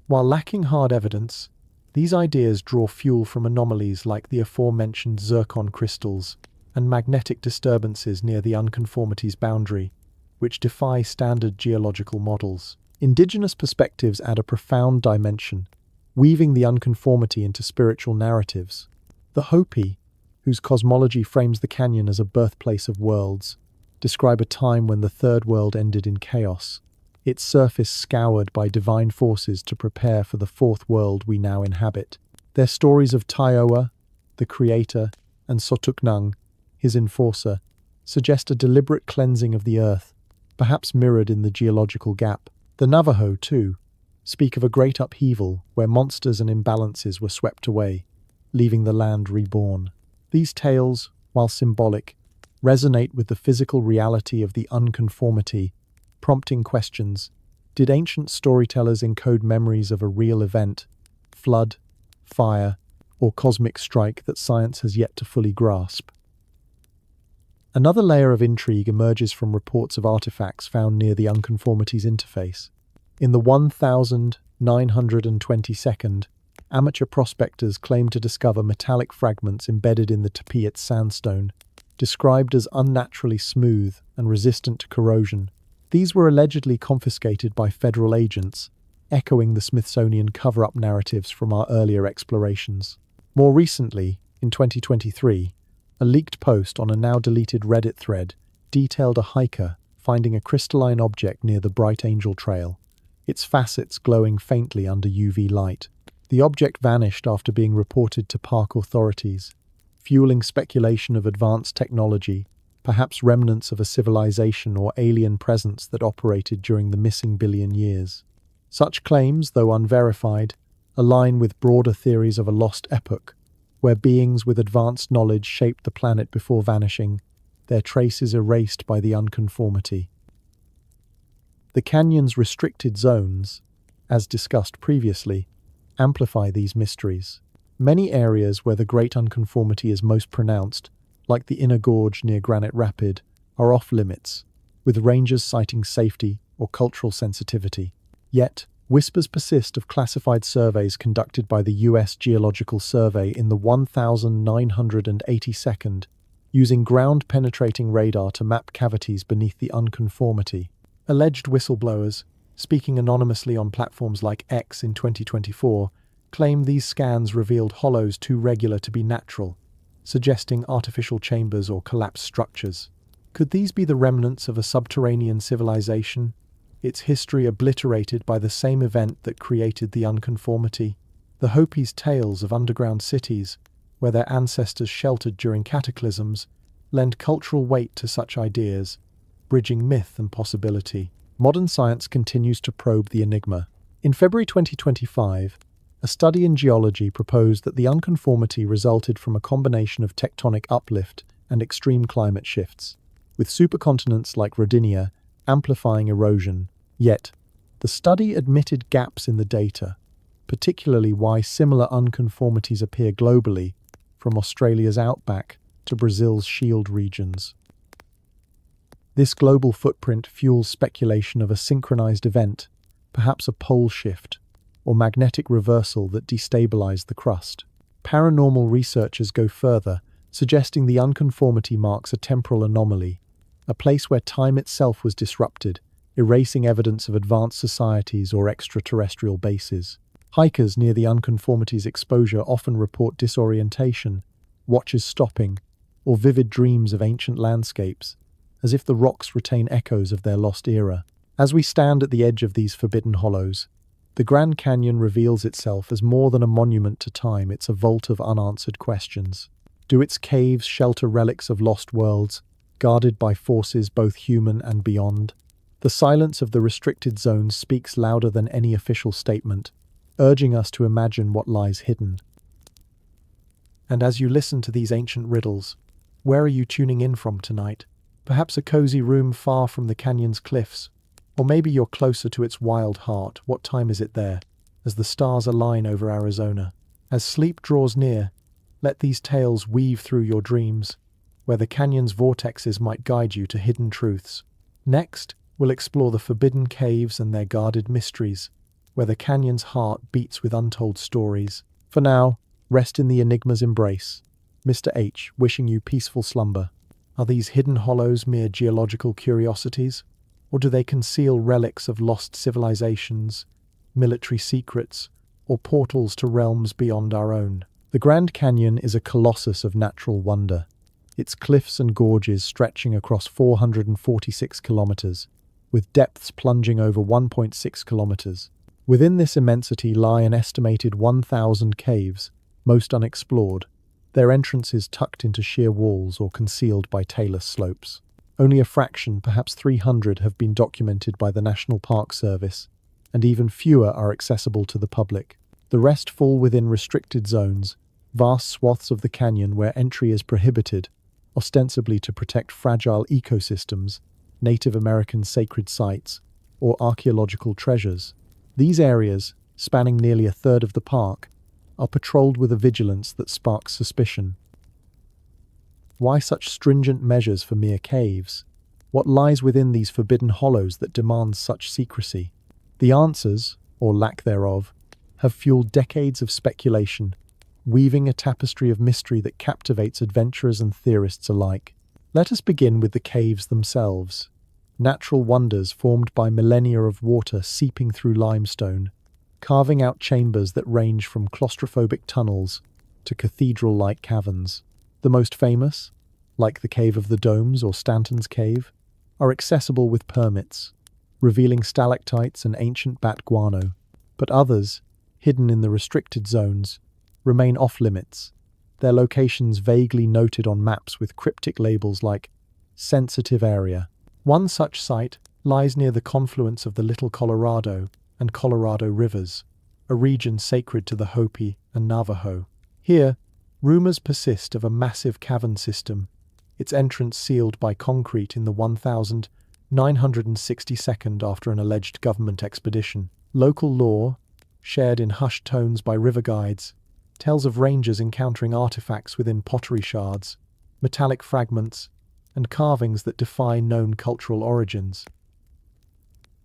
While lacking hard evidence, these ideas draw fuel from anomalies like the aforementioned zircon crystals and magnetic disturbances near the Unconformity's boundary, which defy standard geological models. Indigenous perspectives add a profound dimension, weaving the Unconformity into spiritual narratives. The Hopi, whose cosmology frames the canyon as a birthplace of worlds, describe a time when the Third World ended in chaos, its surface scoured by divine forces to prepare for the Fourth World we now inhabit. Their stories of Taioa, the creator, and Sotuknang, his enforcer, suggest a deliberate cleansing of the earth, perhaps mirrored in the geological gap. The Navajo, too, speak of a great upheaval where monsters and imbalances were swept away, leaving the land reborn. These tales, while symbolic, resonate with the physical reality of the Unconformity, prompting questions. Did ancient storytellers encode memories of a real event, flood, fire, or cosmic strike that science has yet to fully grasp? Another layer of intrigue emerges from reports of artifacts found near the Unconformity's interface. In the 1922nd, amateur prospectors claimed to discover metallic fragments embedded in the Tarpite sandstone, described as unnaturally smooth and resistant to corrosion. These were allegedly confiscated by federal agents, echoing the Smithsonian cover-up narratives from our earlier explorations. More recently, in 2023, a leaked post on a now-deleted Reddit thread detailed a hiker finding a crystalline object near the Bright Angel Trail, its facets glowing faintly under UV light. The object vanished after being reported to park authorities, fueling speculation of advanced technology, perhaps remnants of a civilization or alien presence that operated during the missing billion years. Such claims, though unverified, align with broader theories of a lost epoch, where beings with advanced knowledge shaped the planet before vanishing, their traces erased by the unconformity. The canyon's restricted zones, as discussed previously, amplify these mysteries. Many areas where the Great Unconformity is most pronounced, like the inner gorge near Granite Rapid, are off-limits, with rangers citing safety or cultural sensitivity. Yet, whispers persist of classified surveys conducted by the US Geological Survey in the 1982nd, using ground-penetrating radar to map cavities beneath the unconformity. Alleged whistleblowers, speaking anonymously on platforms like X in 2024, claim these scans revealed hollows too regular to be natural, suggesting artificial chambers or collapsed structures. Could these be the remnants of a subterranean civilization, its history obliterated by the same event that created the unconformity? The Hopi's tales of underground cities, where their ancestors sheltered during cataclysms, lend cultural weight to such ideas, bridging myth and possibility. Modern science continues to probe the enigma. In February 2025, a study in geology proposed that the unconformity resulted from a combination of tectonic uplift and extreme climate shifts, with supercontinents like Rodinia amplifying erosion. Yet, the study admitted gaps in the data, particularly why similar unconformities appear globally, from Australia's outback to Brazil's shield regions. This global footprint fuels speculation of a synchronized event, perhaps a pole shift, or magnetic reversal that destabilized the crust. Paranormal researchers go further, suggesting the unconformity marks a temporal anomaly, a place where time itself was disrupted, erasing evidence of advanced societies or extraterrestrial bases. Hikers near the unconformity's exposure often report disorientation, watches stopping, or vivid dreams of ancient landscapes, as if the rocks retain echoes of their lost era. As we stand at the edge of these forbidden hollows, the Grand Canyon reveals itself as more than a monument to time. It's a vault of unanswered questions. Do its caves shelter relics of lost worlds, guarded by forces both human and beyond? The silence of the restricted zones speaks louder than any official statement, urging us to imagine what lies hidden. And as you listen to these ancient riddles, where are you tuning in from tonight? Perhaps a cozy room far from the canyon's cliffs, or maybe you're closer to its wild heart. What time is it there, as the stars align over Arizona? As sleep draws near, let these tales weave through your dreams, where the canyon's vortexes might guide you to hidden truths. Next, we'll explore the forbidden caves and their guarded mysteries, where the canyon's heart beats with untold stories. For now, rest in the enigma's embrace. Mr. H, wishing you peaceful slumber. Are these hidden hollows mere geological curiosities, or do they conceal relics of lost civilizations, military secrets, or portals to realms beyond our own? The Grand Canyon is a colossus of natural wonder, its cliffs and gorges stretching across 446 kilometers, with depths plunging over 1.6 kilometers. Within this immensity lie an estimated 1,000 caves, most unexplored, their entrances tucked into sheer walls or concealed by talus slopes. Only a fraction, perhaps 300, have been documented by the National Park Service, and even fewer are accessible to the public. The rest fall within restricted zones, vast swaths of the canyon where entry is prohibited, ostensibly to protect fragile ecosystems, Native American sacred sites, or archaeological treasures. These areas, spanning nearly a third of the park, are patrolled with a vigilance that sparks suspicion. Why such stringent measures for mere caves? What lies within these forbidden hollows that demands such secrecy? The answers, or lack thereof, have fueled decades of speculation, weaving a tapestry of mystery that captivates adventurers and theorists alike. Let us begin with the caves themselves. Natural wonders formed by millennia of water seeping through limestone, carving out chambers that range from claustrophobic tunnels to cathedral-like caverns. The most famous, like the Cave of the Domes or Stanton's Cave, are accessible with permits, revealing stalactites and ancient bat guano, but others, hidden in the restricted zones, remain off-limits, their locations vaguely noted on maps with cryptic labels like sensitive area. One such site lies near the confluence of the Little Colorado and Colorado rivers, a region sacred to the Hopi and Navajo. Here, rumors persist of a massive cavern system, its entrance sealed by concrete in the 1962nd after an alleged government expedition. Local lore, shared in hushed tones by river guides, tells of rangers encountering artifacts within pottery shards, metallic fragments, and carvings that defy known cultural origins.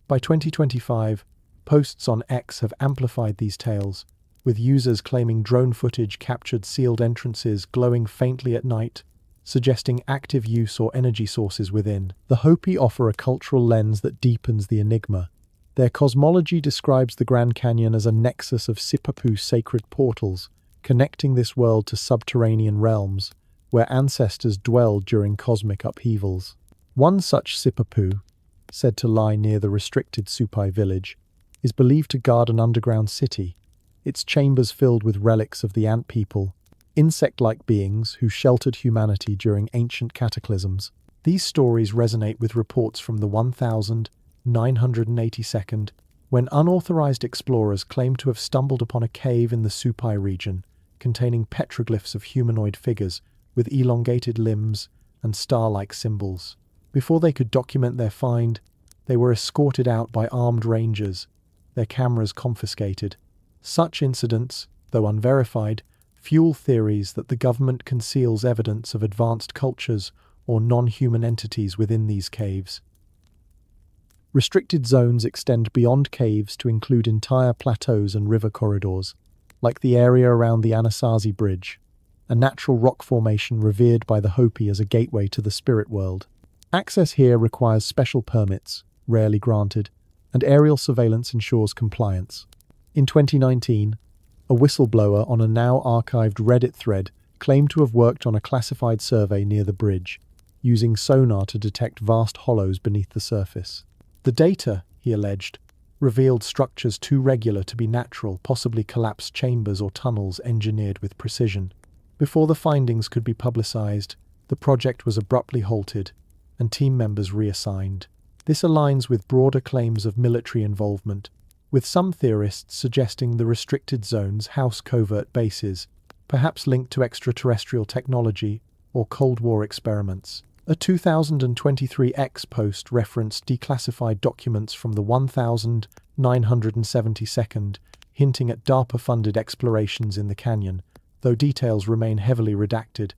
By 2025, posts on X have amplified these tales, with users claiming drone footage captured sealed entrances glowing faintly at night, suggesting active use or energy sources within. The Hopi offer a cultural lens that deepens the enigma. Their cosmology describes the Grand Canyon as a nexus of Sipapu sacred portals, connecting this world to subterranean realms, where ancestors dwelled during cosmic upheavals. One such Sipapu, said to lie near the restricted Supai village, is believed to guard an underground city, its chambers filled with relics of the ant people, insect-like beings who sheltered humanity during ancient cataclysms. These stories resonate with reports from the 1982nd, when unauthorized explorers claimed to have stumbled upon a cave in the Supai region, containing petroglyphs of humanoid figures with elongated limbs and star-like symbols. Before they could document their find, they were escorted out by armed rangers, their cameras confiscated. Such incidents, though unverified, fuel theories that the government conceals evidence of advanced cultures or non-human entities within these caves. Restricted zones extend beyond caves to include entire plateaus and river corridors, like the area around the Anasazi Bridge, a natural rock formation revered by the Hopi as a gateway to the spirit world. Access here requires special permits, rarely granted, and aerial surveillance ensures compliance. In 2019, a whistleblower on a now-archived Reddit thread claimed to have worked on a classified survey near the bridge, using sonar to detect vast hollows beneath the surface. The data, he alleged, revealed structures too regular to be natural, possibly collapsed chambers or tunnels engineered with precision. Before the findings could be publicized, the project was abruptly halted and team members reassigned. This aligns with broader claims of military involvement, with some theorists suggesting the restricted zones house covert bases, perhaps linked to extraterrestrial technology or Cold War experiments. A 2023 X post referenced declassified documents from the 1972nd, hinting at DARPA-funded explorations in the canyon, though details remain heavily redacted.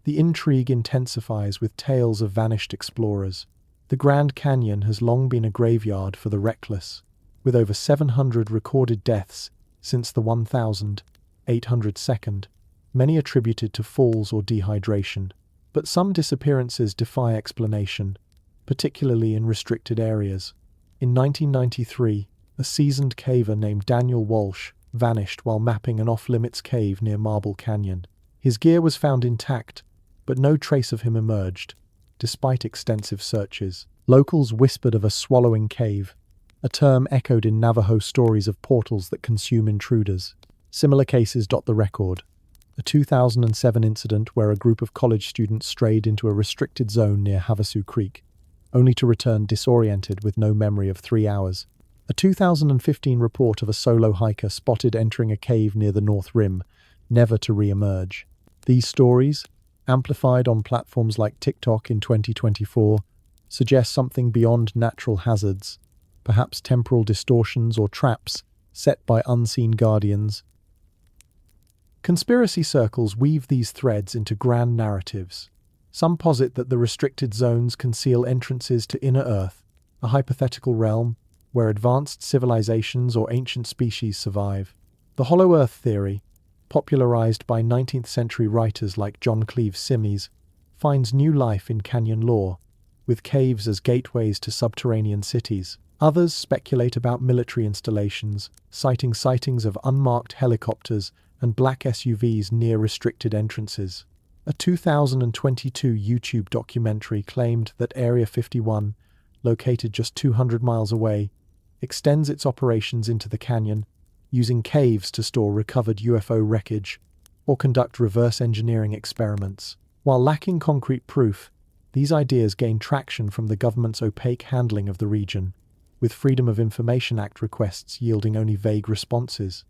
The intrigue intensifies with tales of vanished explorers. The Grand Canyon has long been a graveyard for the reckless, with over 700 recorded deaths since the 1802nd, many attributed to falls or dehydration. But some disappearances defy explanation, particularly in restricted areas. In 1993, a seasoned caver named Daniel Walsh vanished while mapping an off-limits cave near Marble Canyon. His gear was found intact, but no trace of him emerged, despite extensive searches. Locals whispered of a swallowing cave, a term echoed in Navajo stories of portals that consume intruders. Similar cases dot the record. A 2007 incident where a group of college students strayed into a restricted zone near Havasu Creek, only to return disoriented with no memory of 3 hours. A 2015 report of a solo hiker spotted entering a cave near the North Rim, never to re-emerge. These stories, amplified on platforms like TikTok in 2024, suggest something beyond natural hazards, perhaps temporal distortions or traps set by unseen guardians. Conspiracy circles weave these threads into grand narratives. Some posit that the restricted zones conceal entrances to inner Earth, a hypothetical realm where advanced civilizations or ancient species survive. The Hollow Earth theory, popularized by 19th century writers like John Cleves Simi's, finds new life in canyon lore, with caves as gateways to subterranean cities. Others speculate about military installations, citing sightings of unmarked helicopters and black SUVs near restricted entrances. A 2022 YouTube documentary claimed that Area 51, located just 200 miles away, extends its operations into the canyon, using caves to store recovered UFO wreckage or conduct reverse engineering experiments. While lacking concrete proof, these ideas gain traction from the government's opaque handling of the region, with Freedom of Information Act requests yielding only vague responses.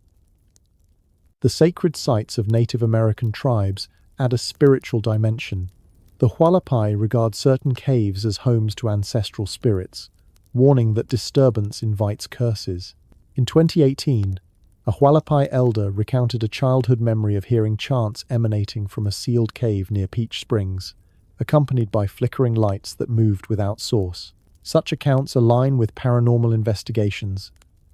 The sacred sites of Native American tribes add a spiritual dimension. The Hualapai regard certain caves as homes to ancestral spirits, warning that disturbance invites curses. In 2018, a Hualapai elder recounted a childhood memory of hearing chants emanating from a sealed cave near Peach Springs, accompanied by flickering lights that moved without source. Such accounts align with paranormal investigations,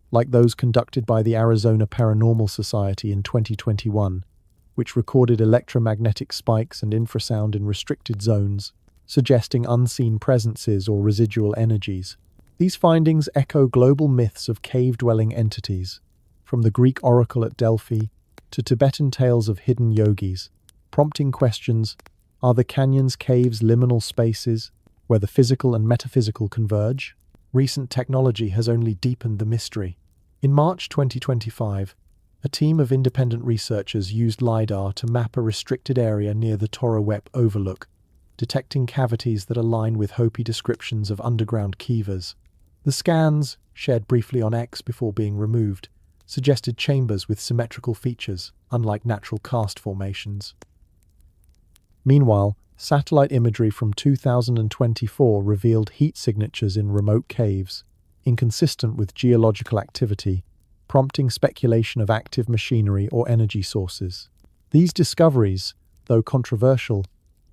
like those conducted by the Arizona Paranormal Society in 2021, which recorded electromagnetic spikes and infrasound in restricted zones, suggesting unseen presences or residual energies. These findings echo global myths of cave-dwelling entities, from the Greek oracle at Delphi to Tibetan tales of hidden yogis, prompting questions: are the canyon's caves liminal spaces where the physical and metaphysical converge? Recent technology has only deepened the mystery. In March 2025, a team of independent researchers used LiDAR to map a restricted area near the Torowep Overlook, detecting cavities that align with Hopi descriptions of underground kivas. The scans, shared briefly on X before being removed, suggested chambers with symmetrical features, unlike natural karst formations. Meanwhile, satellite imagery from 2024 revealed heat signatures in remote caves, inconsistent with geological activity, prompting speculation of active machinery or energy sources. These discoveries, though controversial,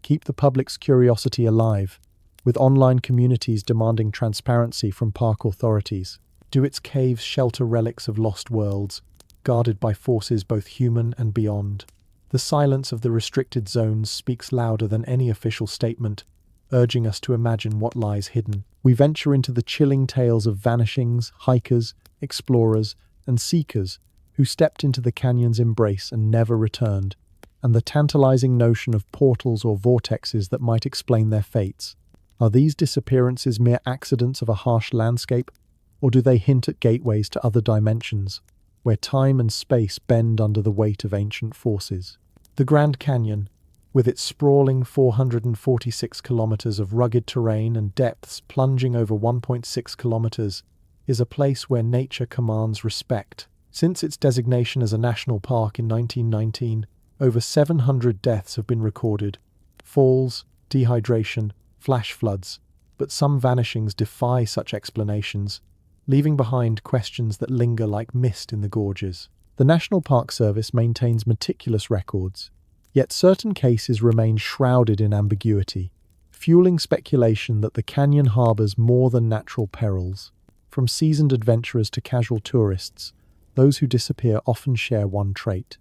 keep the public's curiosity alive, with online communities demanding transparency from park authorities. Do its caves shelter relics of lost worlds, guarded by forces both human and beyond? The silence of the restricted zones speaks louder than any official statement, urging us to imagine what lies hidden. We venture into the chilling tales of vanishings, hikers, explorers, and seekers who stepped into the canyon's embrace and never returned, and the tantalizing notion of portals or vortexes that might explain their fates. Are these disappearances mere accidents of a harsh landscape, or do they hint at gateways to other dimensions, where time and space bend under the weight of ancient forces? The Grand Canyon, with its sprawling 446 kilometers of rugged terrain and depths plunging over 1.6 kilometers, is a place where nature commands respect. Since its designation as a national park in 1919, over 700 deaths have been recorded: falls, dehydration, flash floods, but some vanishings defy such explanations, leaving behind questions that linger like mist in the gorges. The National Park Service maintains meticulous records, yet certain cases remain shrouded in ambiguity, fueling speculation that the canyon harbors more than natural perils. From seasoned adventurers to casual tourists, those who disappear often share one trait: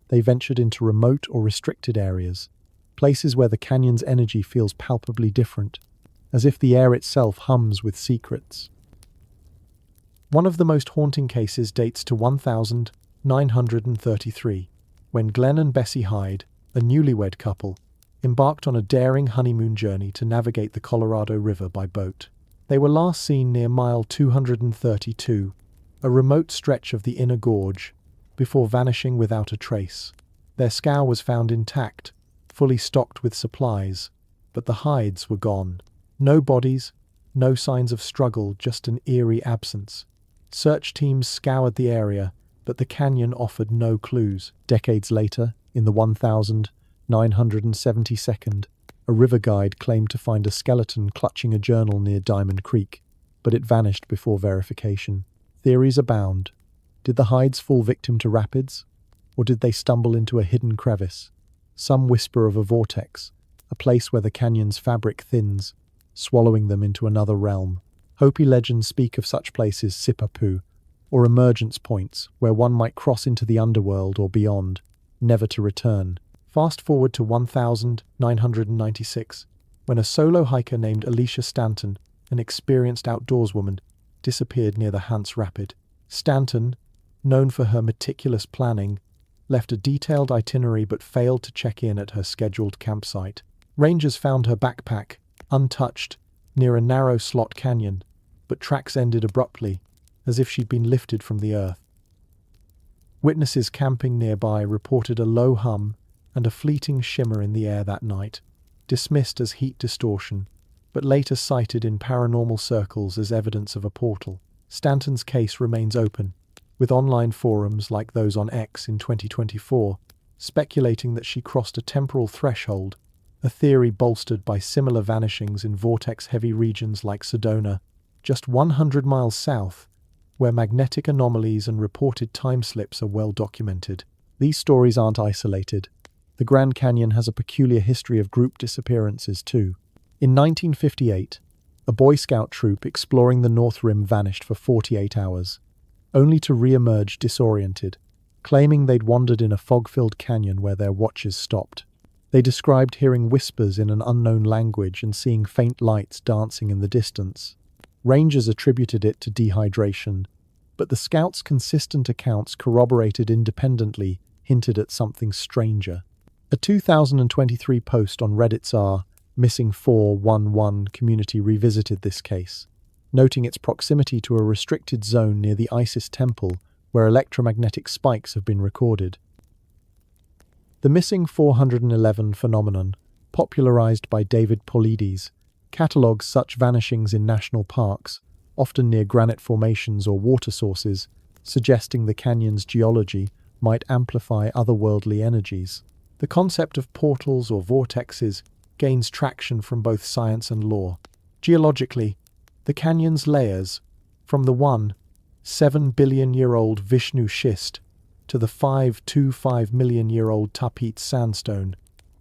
they ventured into remote or restricted areas, places where the canyon's energy feels palpably different, as if the air itself hums with secrets. One of the most haunting cases dates to 1933, when Glenn and Bessie Hyde, a newlywed couple, embarked on a daring honeymoon journey to navigate the Colorado River by boat. They were last seen near mile 232, a remote stretch of the inner gorge, before vanishing without a trace. Their scow was found intact, fully stocked with supplies, but the hides were gone. No bodies, no signs of struggle, just an eerie absence. Search teams scoured the area, but the canyon offered no clues. Decades later, in the 1972nd, a river guide claimed to find a skeleton clutching a journal near Diamond Creek, but it vanished before verification. Theories abound. Did the hides fall victim to rapids, or did they stumble into a hidden crevice? Some whisper of a vortex, a place where the canyon's fabric thins, swallowing them into another realm. Hopi legends speak of such places Sipapu, or emergence points, where one might cross into the underworld or beyond, never to return. Fast forward to 1996, when a solo hiker named Alicia Stanton, an experienced outdoorswoman, disappeared near the Hance Rapid. Stanton, known for her meticulous planning, left a detailed itinerary but failed to check in at her scheduled campsite. Rangers found her backpack, untouched, near a narrow slot canyon, but tracks ended abruptly, as if she'd been lifted from the earth. Witnesses camping nearby reported a low hum and a fleeting shimmer in the air that night, dismissed as heat distortion, but later cited in paranormal circles as evidence of a portal. Stanton's case remains open, with online forums like those on X in 2024 speculating that she crossed a temporal threshold, a theory bolstered by similar vanishings in vortex-heavy regions like Sedona, just 100 miles south, where magnetic anomalies and reported time slips are well documented. These stories aren't isolated. The Grand Canyon has a peculiar history of group disappearances too. In 1958, a Boy Scout troop exploring the North Rim vanished for 48 hours, only to re-emerge disoriented, claiming they'd wandered in a fog-filled canyon where their watches stopped. They described hearing whispers in an unknown language and seeing faint lights dancing in the distance. Rangers attributed it to dehydration, but the scouts' consistent accounts corroborated independently hinted at something stranger. A 2023 post on Reddit's r/Missing411 community revisited this case, noting its proximity to a restricted zone near the Isis temple where electromagnetic spikes have been recorded. The Missing 411 phenomenon, popularized by David Paulides, catalogues such vanishings in national parks, often near granite formations or water sources, suggesting the canyon's geology might amplify otherworldly energies. The concept of portals or vortexes gains traction from both science and lore. Geologically, the canyon's layers, from the 7-billion-year-old Vishnu schist to the 5-5-million-year-old Tapete sandstone,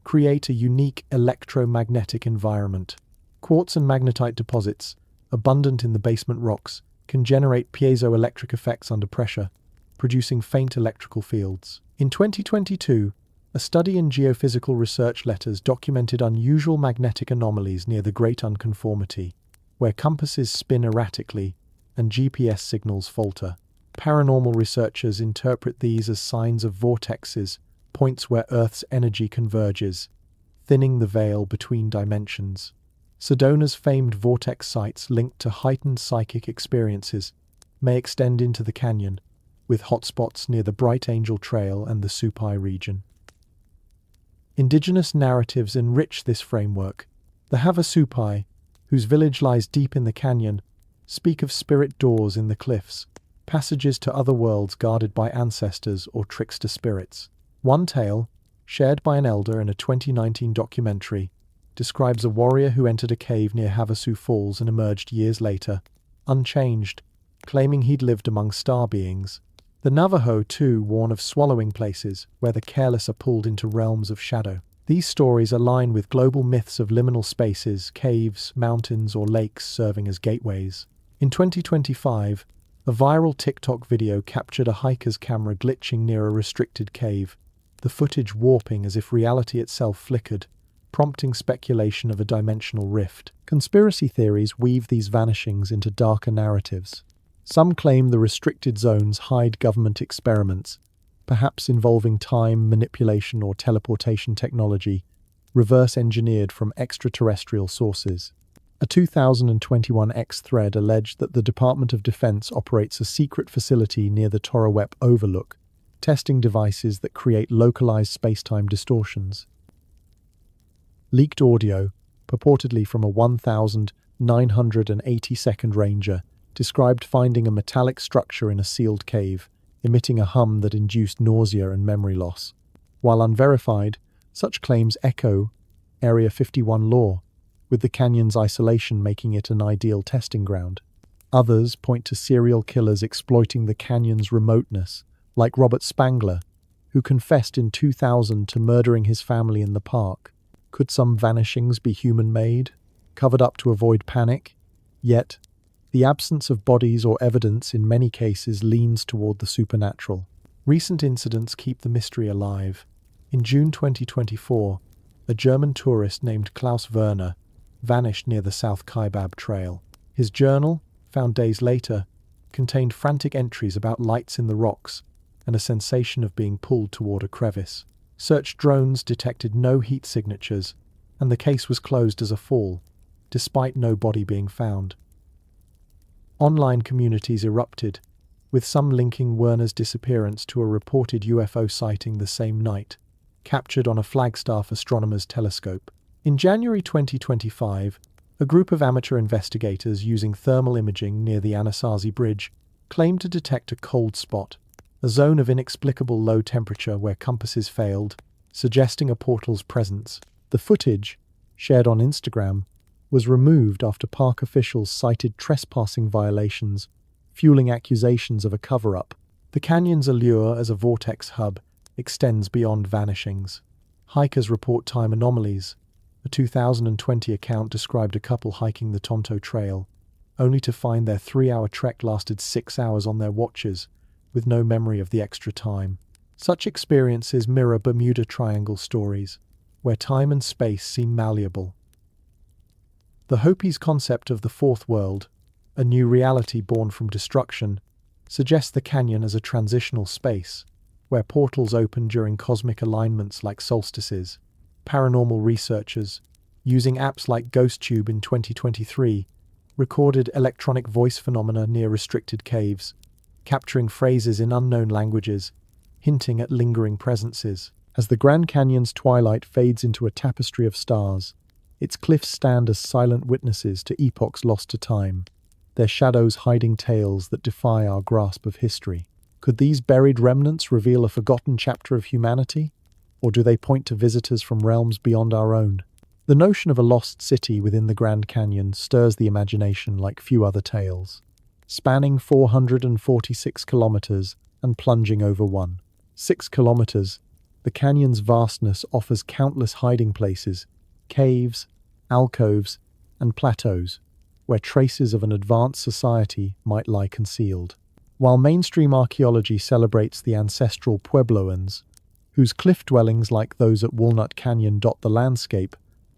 create a unique electromagnetic environment. Quartz and magnetite deposits, abundant in the basement rocks, can generate piezoelectric effects under pressure, producing faint electrical fields. In 2022, a study in Geophysical Research Letters documented unusual magnetic anomalies near the Great Unconformity, where compasses spin erratically and GPS signals falter. Paranormal researchers interpret these as signs of vortexes, points where Earth's energy converges, thinning the veil between dimensions. Sedona's famed vortex sites linked to heightened psychic experiences may extend into the canyon, with hotspots near the Bright Angel Trail and the Supai region. Indigenous narratives enrich this framework. The Havasupai, whose village lies deep in the canyon, speak of spirit doors in the cliffs, passages to other worlds guarded by ancestors or trickster spirits. One tale, shared by an elder in a 2019 documentary, describes a warrior who entered a cave near Havasu Falls and emerged years later, unchanged, claiming he'd lived among star beings. The Navajo, too, warn of swallowing places where the careless are pulled into realms of shadow. These stories align with global myths of liminal spaces, caves, mountains, or lakes serving as gateways. In 2025, a viral TikTok video captured a hiker's camera glitching near a restricted cave, the footage warping as if reality itself flickered, prompting speculation of a dimensional rift. Conspiracy theories weave these vanishings into darker narratives. Some claim the restricted zones hide government experiments, perhaps involving time manipulation or teleportation technology, reverse-engineered from extraterrestrial sources. A 2021 X thread alleged that the Department of Defense operates a secret facility near the Torowep Overlook, testing devices that create localized space-time distortions. Leaked audio, purportedly from a 1,980-second ranger, described finding a metallic structure in a sealed cave, emitting a hum that induced nausea and memory loss. While unverified, such claims echo Area 51 lore, with the canyon's isolation making it an ideal testing ground. Others point to serial killers exploiting the canyon's remoteness, like Robert Spangler, who confessed in 2000 to murdering his family in the park. Could some vanishings be human-made, covered up to avoid panic? Yet, the absence of bodies or evidence in many cases leans toward the supernatural. Recent incidents keep the mystery alive. In June 2024, a German tourist named Klaus Werner vanished near the South Kaibab Trail. His journal, found days later, contained frantic entries about lights in the rocks, and a sensation of being pulled toward a crevice. Search drones detected no heat signatures, and the case was closed as a fall, despite no body being found. Online communities erupted, with some linking Werner's disappearance to a reported UFO sighting the same night, captured on a Flagstaff astronomer's telescope. In January 2025, a group of amateur investigators using thermal imaging near the Anasazi Bridge claimed to detect a cold spot, a zone of inexplicable low temperature where compasses failed, suggesting a portal's presence. The footage, shared on Instagram, was removed after park officials cited trespassing violations, fueling accusations of a cover-up. The canyon's allure as a vortex hub extends beyond vanishings. Hikers report time anomalies. A 2020 account described a couple hiking the Tonto Trail, only to find their 3-hour trek lasted 6 hours on their watches, with no memory of the extra time. Such experiences mirror Bermuda Triangle stories, where time and space seem malleable. The Hopi's concept of the fourth world, a new reality born from destruction, suggests the canyon as a transitional space, where portals open during cosmic alignments like solstices. Paranormal researchers, using apps like GhostTube in 2023, recorded electronic voice phenomena near restricted caves, capturing phrases in unknown languages, hinting at lingering presences. As the Grand Canyon's twilight fades into a tapestry of stars, its cliffs stand as silent witnesses to epochs lost to time, their shadows hiding tales that defy our grasp of history. Could these buried remnants reveal a forgotten chapter of humanity? Or do they point to visitors from realms beyond our own? The notion of a lost city within the Grand Canyon stirs the imagination like few other tales. Spanning 446 kilometers and plunging over 6 kilometers, the canyon's vastness offers countless hiding places, caves, alcoves, and plateaus, where traces of an advanced society might lie concealed. While mainstream archaeology celebrates the ancestral Puebloans, whose cliff dwellings like those at Walnut Canyon dot the landscape,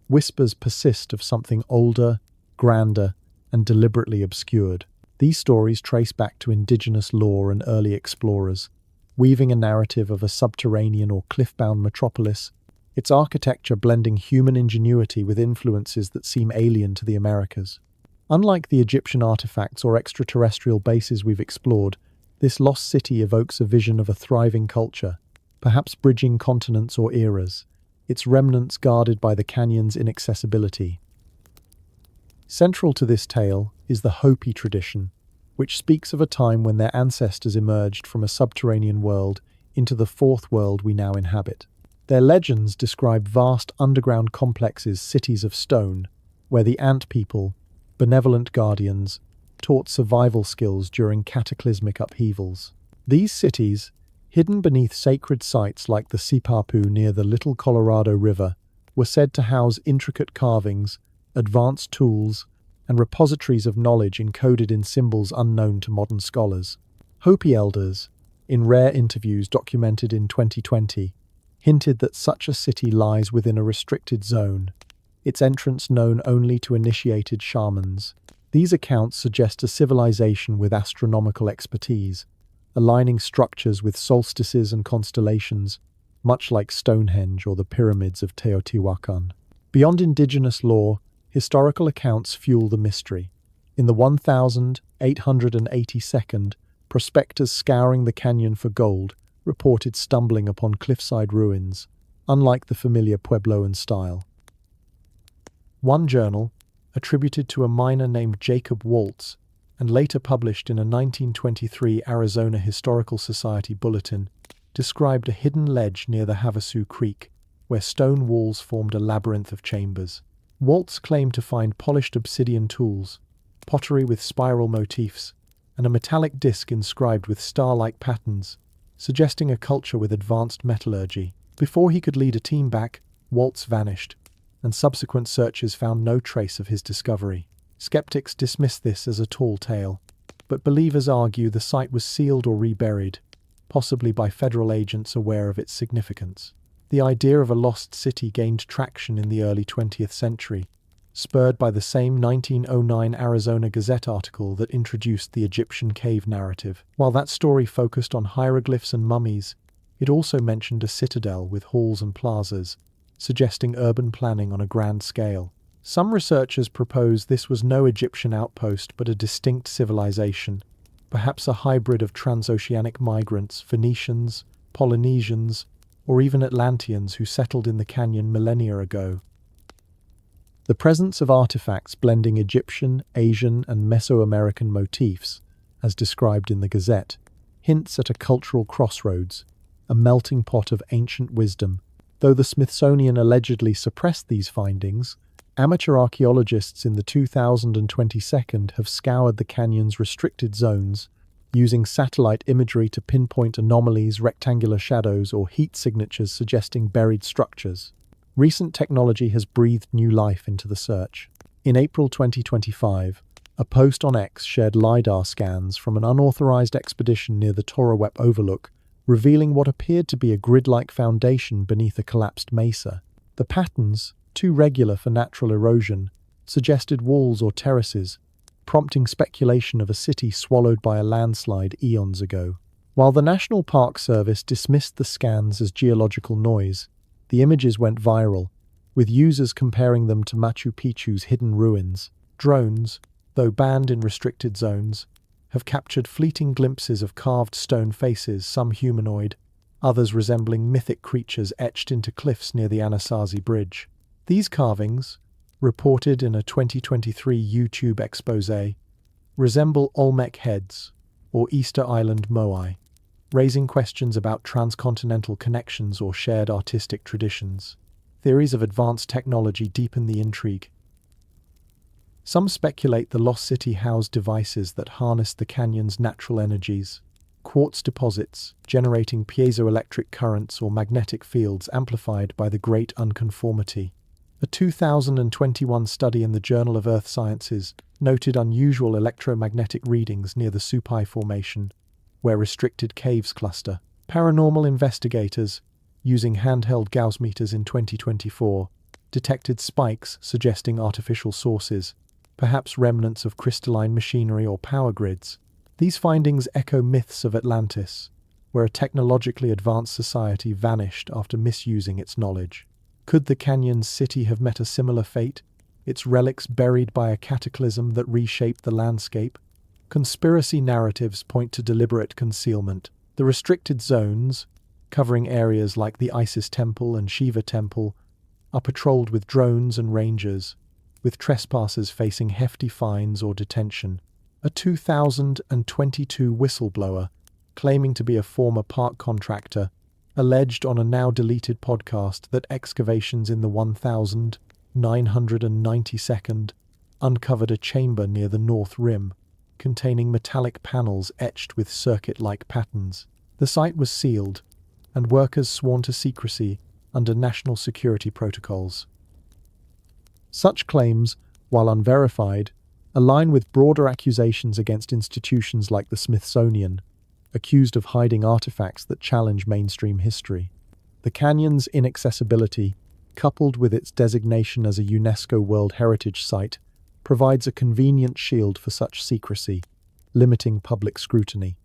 whispers persist of something older, grander, and deliberately obscured. These stories trace back to indigenous lore and early explorers, weaving a narrative of a subterranean or cliff-bound metropolis, its architecture blending human ingenuity with influences that seem alien to the Americas. Unlike the Egyptian artifacts or extraterrestrial bases we've explored, this lost city evokes a vision of a thriving culture, perhaps bridging continents or eras, its remnants guarded by the canyon's inaccessibility. Central to this tale is the Hopi tradition, which speaks of a time when their ancestors emerged from a subterranean world into the fourth world we now inhabit. Their legends describe vast underground complexes, cities of stone, where the ant people, benevolent guardians, taught survival skills during cataclysmic upheavals. These cities, hidden beneath sacred sites like the Sipapu near the Little Colorado River, were said to house intricate carvings, advanced tools, and repositories of knowledge encoded in symbols unknown to modern scholars. Hopi elders, in rare interviews documented in 2020, hinted that such a city lies within a restricted zone, its entrance known only to initiated shamans. These accounts suggest a civilization with astronomical expertise, aligning structures with solstices and constellations, much like Stonehenge or the pyramids of Teotihuacan. Beyond indigenous lore, historical accounts fuel the mystery. In the 1882nd, prospectors scouring the canyon for gold reported stumbling upon cliffside ruins, unlike the familiar Puebloan style. One journal, attributed to a miner named Jacob Waltz, and later published in a 1923 Arizona Historical Society bulletin, described a hidden ledge near the Havasu Creek, where stone walls formed a labyrinth of chambers. Waltz claimed to find polished obsidian tools, pottery with spiral motifs, and a metallic disc inscribed with star-like patterns, suggesting a culture with advanced metallurgy. Before he could lead a team back, Waltz vanished, and subsequent searches found no trace of his discovery. Skeptics dismiss this as a tall tale, but believers argue the site was sealed or reburied, possibly by federal agents aware of its significance. The idea of a lost city gained traction in the early 20th century, spurred by the same 1909 Arizona Gazette article that introduced the Egyptian cave narrative. While that story focused on hieroglyphs and mummies, it also mentioned a citadel with halls and plazas, suggesting urban planning on a grand scale. Some researchers propose this was no Egyptian outpost but a distinct civilization, perhaps a hybrid of transoceanic migrants, Phoenicians, Polynesians, or even Atlanteans who settled in the canyon millennia ago. The presence of artifacts blending Egyptian, Asian, and Mesoamerican motifs, as described in the Gazette, hints at a cultural crossroads, a melting pot of ancient wisdom. Though the Smithsonian allegedly suppressed these findings, amateur archaeologists in the 2022 have scoured the canyon's restricted zones, using satellite imagery to pinpoint anomalies, rectangular shadows, or heat signatures suggesting buried structures. Recent technology has breathed new life into the search. In April 2025, a post on X shared LiDAR scans from an unauthorized expedition near the Torowep Overlook, revealing what appeared to be a grid-like foundation beneath a collapsed mesa. The patterns, too regular for natural erosion, suggested walls or terraces, prompting speculation of a city swallowed by a landslide eons ago. While the National Park Service dismissed the scans as geological noise, the images went viral, with users comparing them to Machu Picchu's hidden ruins. Drones, though banned in restricted zones, have captured fleeting glimpses of carved stone faces, some humanoid, others resembling mythic creatures etched into cliffs near the Anasazi Bridge. These carvings, reported in a 2023 YouTube expose, resemble Olmec heads or Easter Island moai, raising questions about transcontinental connections or shared artistic traditions. Theories of advanced technology deepen the intrigue. Some speculate the lost city housed devices that harness the canyon's natural energies, quartz deposits generating piezoelectric currents or magnetic fields amplified by the Great Unconformity. A 2021 study in the Journal of Earth Sciences noted unusual electromagnetic readings near the Supai Formation, where restricted caves cluster. Paranormal investigators, using handheld Gauss meters in 2024, detected spikes suggesting artificial sources, perhaps remnants of crystalline machinery or power grids. These findings echo myths of Atlantis, where a technologically advanced society vanished after misusing its knowledge. Could the canyon's city have met a similar fate, its relics buried by a cataclysm that reshaped the landscape? Conspiracy narratives point to deliberate concealment. The restricted zones, covering areas like the Isis Temple and Shiva Temple, are patrolled with drones and rangers, with trespassers facing hefty fines or detention. A 2022 whistleblower, claiming to be a former park contractor, alleged on a now-deleted podcast that excavations in the 1992nd uncovered a chamber near the North Rim, containing metallic panels etched with circuit-like patterns. The site was sealed, and workers sworn to secrecy under national security protocols. Such claims, while unverified, align with broader accusations against institutions like the Smithsonian, accused of hiding artifacts that challenge mainstream history. The canyon's inaccessibility, coupled with its designation as a UNESCO World Heritage Site, provides a convenient shield for such secrecy, limiting public scrutiny.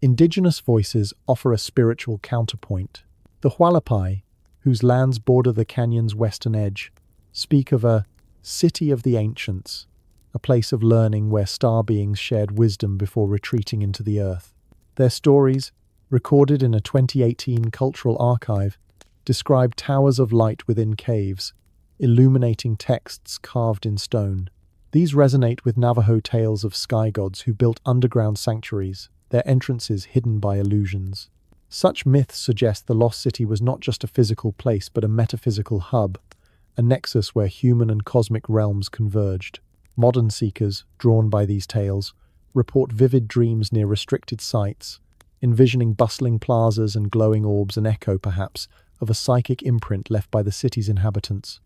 Indigenous voices offer a spiritual counterpoint. The Hualapai, whose lands border the canyon's western edge, speak of a city of the ancients, a place of learning where star beings shared wisdom before retreating into the earth. Their stories, recorded in a 2018 cultural archive, describe towers of light within caves, illuminating texts carved in stone. These resonate with Navajo tales of sky gods who built underground sanctuaries, their entrances hidden by illusions. Such myths suggest the lost city was not just a physical place but a metaphysical hub, a nexus where human and cosmic realms converged. Modern seekers, drawn by these tales, report vivid dreams near restricted sites, envisioning bustling plazas and glowing orbs, an echo, perhaps, of a psychic imprint left by the city's inhabitants.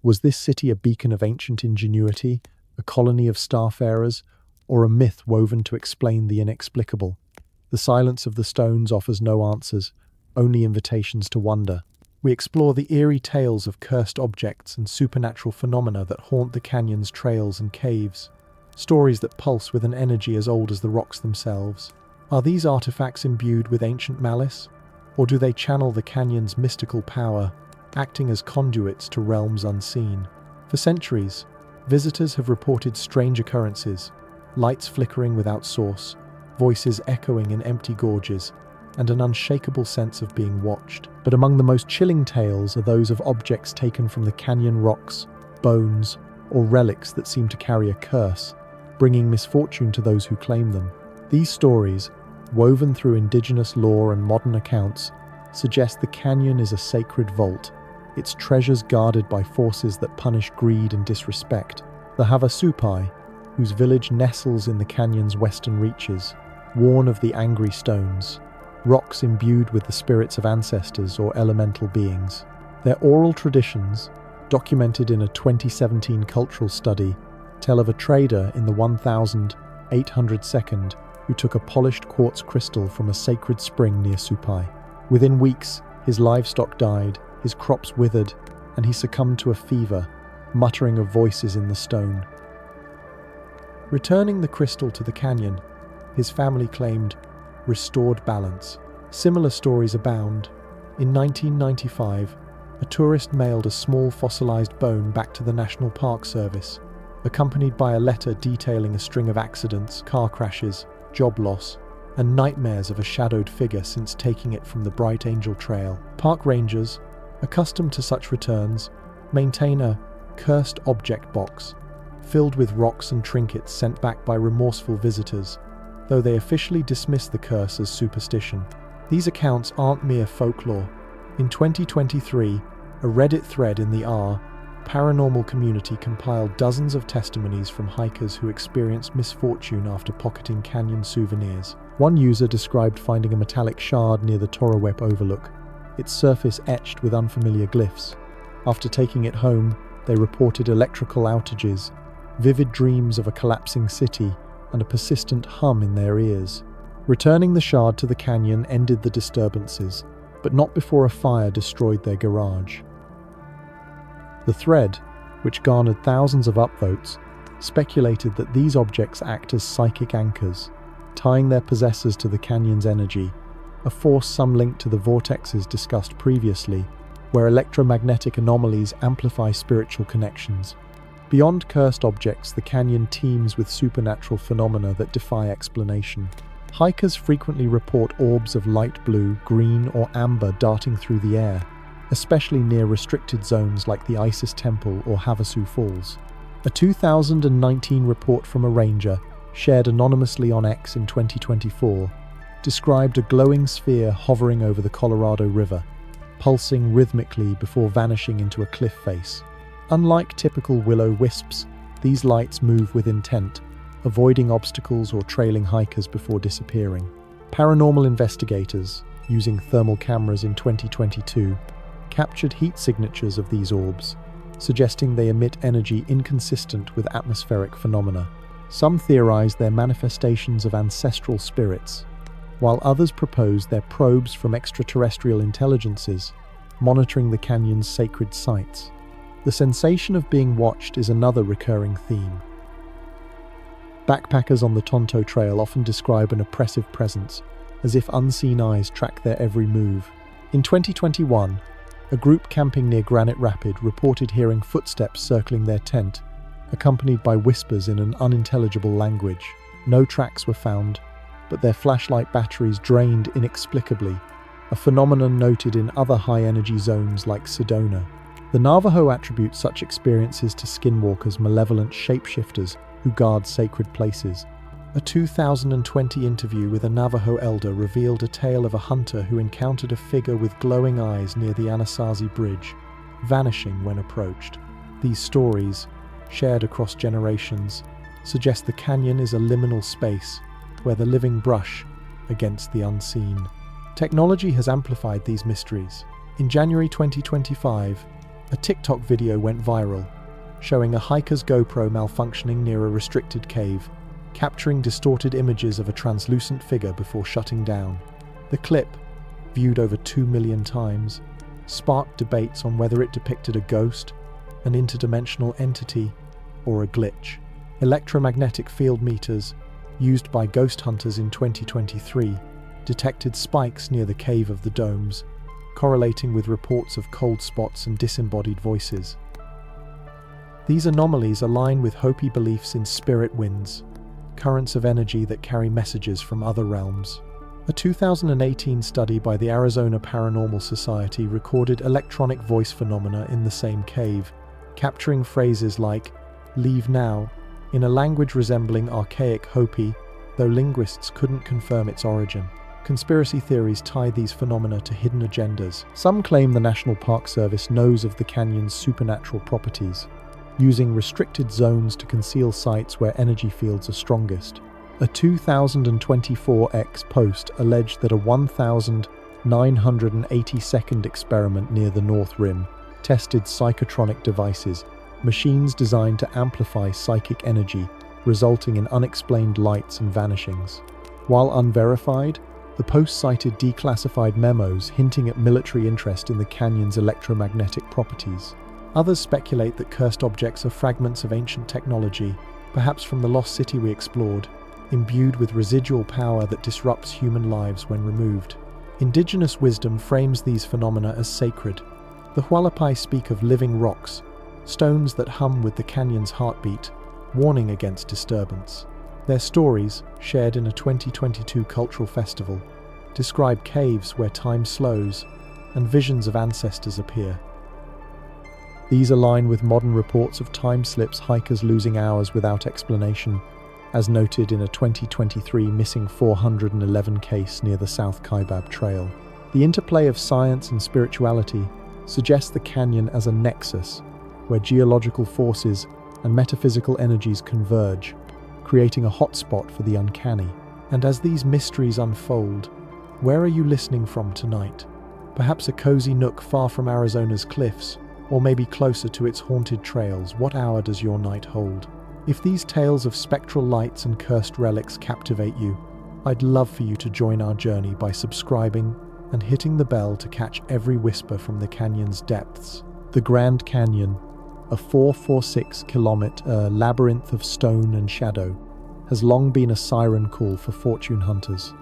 Was this city a beacon of ancient ingenuity, a colony of starfarers, or a myth woven to explain the inexplicable? The silence of the stones offers no answers, only invitations to wonder. We explore the eerie tales of cursed objects and supernatural phenomena that haunt the canyon's trails and caves. Stories that pulse with an energy as old as the rocks themselves. Are these artifacts imbued with ancient malice? Or do they channel the canyon's mystical power, acting as conduits to realms unseen? For centuries, visitors have reported strange occurrences, lights flickering without source, voices echoing in empty gorges, and an unshakable sense of being watched. But among the most chilling tales are those of objects taken from the canyon rocks, bones, or relics that seem to carry a curse, bringing misfortune to those who claim them. These stories, woven through indigenous lore and modern accounts, suggest the canyon is a sacred vault, its treasures guarded by forces that punish greed and disrespect. The Havasupai, whose village nestles in the canyon's western reaches, warn of the angry stones, rocks imbued with the spirits of ancestors or elemental beings. Their oral traditions, documented in a 2017 cultural study, tell of a trader in the 1800s who took a polished quartz crystal from a sacred spring near Supai. Within weeks, his livestock died, his crops withered, and he succumbed to a fever, muttering of voices in the stone. Returning the crystal to the canyon, his family claimed restored balance. Similar stories abound. In 1995, a tourist mailed a small fossilized bone back to the National Park Service, accompanied by a letter detailing a string of accidents, car crashes, job loss, and nightmares of a shadowed figure since taking it from the Bright Angel Trail. Park rangers, accustomed to such returns, maintain a cursed object box, filled with rocks and trinkets sent back by remorseful visitors, though they officially dismiss the curse as superstition. These accounts aren't mere folklore. In 2023, a Reddit thread in the paranormal community compiled dozens of testimonies from hikers who experienced misfortune after pocketing canyon souvenirs. One user described finding a metallic shard near the Torowep Overlook, its surface etched with unfamiliar glyphs. After taking it home, they reported electrical outages, vivid dreams of a collapsing city, and a persistent hum in their ears. Returning the shard to the canyon ended the disturbances, but not before a fire destroyed their garage. The thread, which garnered thousands of upvotes, speculated that these objects act as psychic anchors, tying their possessors to the canyon's energy, a force some link to the vortexes discussed previously, where electromagnetic anomalies amplify spiritual connections. Beyond cursed objects, the canyon teems with supernatural phenomena that defy explanation. Hikers frequently report orbs of light blue, green, or amber darting through the air, especially near restricted zones like the Isis Temple or Havasu Falls. A 2019 report from a ranger, shared anonymously on X in 2024, described a glowing sphere hovering over the Colorado River, pulsing rhythmically before vanishing into a cliff face. Unlike typical will-o-wisps, these lights move with intent, avoiding obstacles or trailing hikers before disappearing. Paranormal investigators, using thermal cameras in 2022, captured heat signatures of these orbs, suggesting they emit energy inconsistent with atmospheric phenomena. Some theorize they're manifestations of ancestral spirits, while others propose they're probes from extraterrestrial intelligences, monitoring the canyon's sacred sites. The sensation of being watched is another recurring theme. Backpackers on the Tonto Trail often describe an oppressive presence, as if unseen eyes track their every move. In 2021, a group camping near Granite Rapid reported hearing footsteps circling their tent, accompanied by whispers in an unintelligible language. No tracks were found, but their flashlight batteries drained inexplicably, a phenomenon noted in other high-energy zones like Sedona. The Navajo attribute such experiences to skinwalkers, malevolent shapeshifters who guard sacred places. A 2020 interview with a Navajo elder revealed a tale of a hunter who encountered a figure with glowing eyes near the Anasazi Bridge, vanishing when approached. These stories, shared across generations, suggest the canyon is a liminal space where the living brush against the unseen. Technology has amplified these mysteries. In January 2025, a TikTok video went viral, showing a hiker's GoPro malfunctioning near a restricted cave, capturing distorted images of a translucent figure before shutting down. The clip, viewed over 2 million times, sparked debates on whether it depicted a ghost, an interdimensional entity, or a glitch. Electromagnetic field meters, used by ghost hunters in 2023, detected spikes near the Cave of the Domes, correlating with reports of cold spots and disembodied voices. These anomalies align with Hopi beliefs in spirit winds, currents of energy that carry messages from other realms. A 2018 study by the Arizona Paranormal Society recorded electronic voice phenomena in the same cave, capturing phrases like "leave now" in a language resembling archaic Hopi, though linguists couldn't confirm its origin. Conspiracy theories tie these phenomena to hidden agendas. Some claim the National Park Service knows of the canyon's supernatural properties, using restricted zones to conceal sites where energy fields are strongest. A 2024 X post alleged that a 1,982nd experiment near the North Rim tested psychotronic devices, machines designed to amplify psychic energy, resulting in unexplained lights and vanishings. While unverified, the post cited declassified memos hinting at military interest in the canyon's electromagnetic properties. Others speculate that cursed objects are fragments of ancient technology, perhaps from the lost city we explored, imbued with residual power that disrupts human lives when removed. Indigenous wisdom frames these phenomena as sacred. The Hualapai speak of living rocks, stones that hum with the canyon's heartbeat, warning against disturbance. Their stories, shared in a 2022 cultural festival, describe caves where time slows and visions of ancestors appear. These align with modern reports of time slips, hikers losing hours without explanation, as noted in a 2023 missing 411 case near the South Kaibab Trail. The interplay of science and spirituality suggests the canyon as a nexus where geological forces and metaphysical energies converge, creating a hotspot for the uncanny. And as these mysteries unfold, where are you listening from tonight? Perhaps a cozy nook far from Arizona's cliffs, or maybe closer to its haunted trails. What hour does your night hold? If these tales of spectral lights and cursed relics captivate you, I'd love for you to join our journey by subscribing and hitting the bell to catch every whisper from the canyon's depths. The Grand Canyon, a 446-kilometer labyrinth of stone and shadow, has long been a siren call for fortune hunters.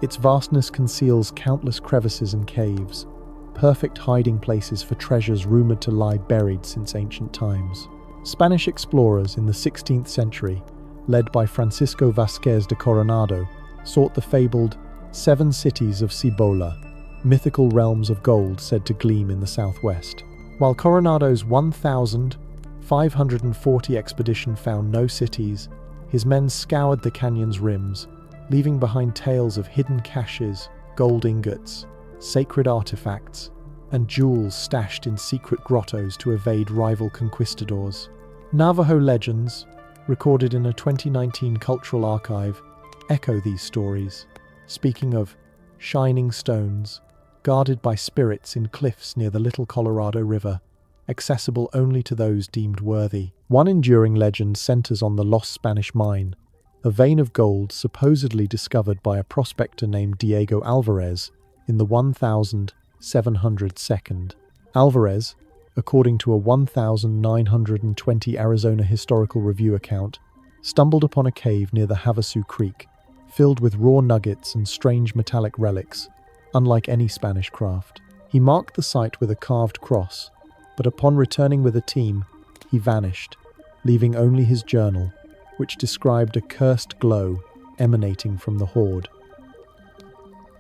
Its vastness conceals countless crevices and caves, perfect hiding places for treasures rumored to lie buried since ancient times. Spanish explorers in the 16th century, led by Francisco Vázquez de Coronado, sought the fabled Seven Cities of Cibola, mythical realms of gold said to gleam in the southwest. While Coronado's 1,540 expedition found no cities, his men scoured the canyon's rims, leaving behind tales of hidden caches, gold ingots, sacred artifacts, and jewels stashed in secret grottos to evade rival conquistadors. Navajo legends, recorded in a 2019 cultural archive, echo these stories, speaking of shining stones, guarded by spirits in cliffs near the Little Colorado River, accessible only to those deemed worthy. One enduring legend centers on the lost Spanish mine, a vein of gold supposedly discovered by a prospector named Diego Alvarez in the 1702nd. Alvarez, according to a 1920 Arizona Historical Review account, stumbled upon a cave near the Havasu Creek, filled with raw nuggets and strange metallic relics, unlike any Spanish craft. He marked the site with a carved cross, but upon returning with a team, he vanished, leaving only his journal, which described a cursed glow emanating from the hoard.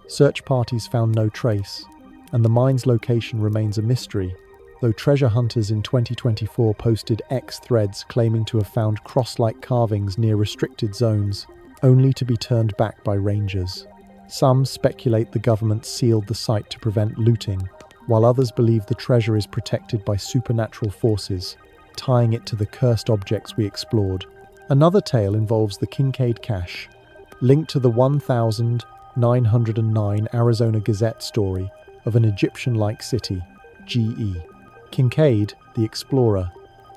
Search parties found no trace, and the mine's location remains a mystery, though treasure hunters in 2024 posted X threads claiming to have found cross-like carvings near restricted zones, only to be turned back by rangers. Some speculate the government sealed the site to prevent looting, while others believe the treasure is protected by supernatural forces, tying it to the cursed objects we explored. Another tale involves the Kincaid Cache, linked to the 1909 Arizona Gazette story of an Egyptian-like city, GE. Kincaid, the explorer,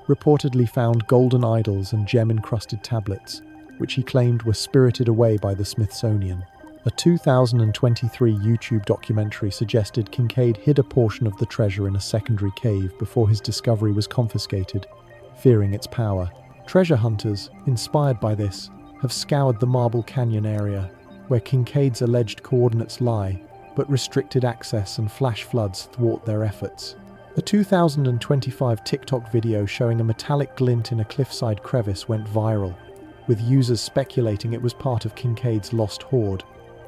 reportedly found golden idols and gem-encrusted tablets, which he claimed were spirited away by the Smithsonian. A 2023 YouTube documentary suggested Kincaid hid a portion of the treasure in a secondary cave before his discovery was confiscated, fearing its power. Treasure hunters, inspired by this, have scoured the Marble Canyon area, where Kincaid's alleged coordinates lie, but restricted access and flash floods thwart their efforts. A 2025 TikTok video showing a metallic glint in a cliffside crevice went viral, with users speculating it was part of Kincaid's lost hoard,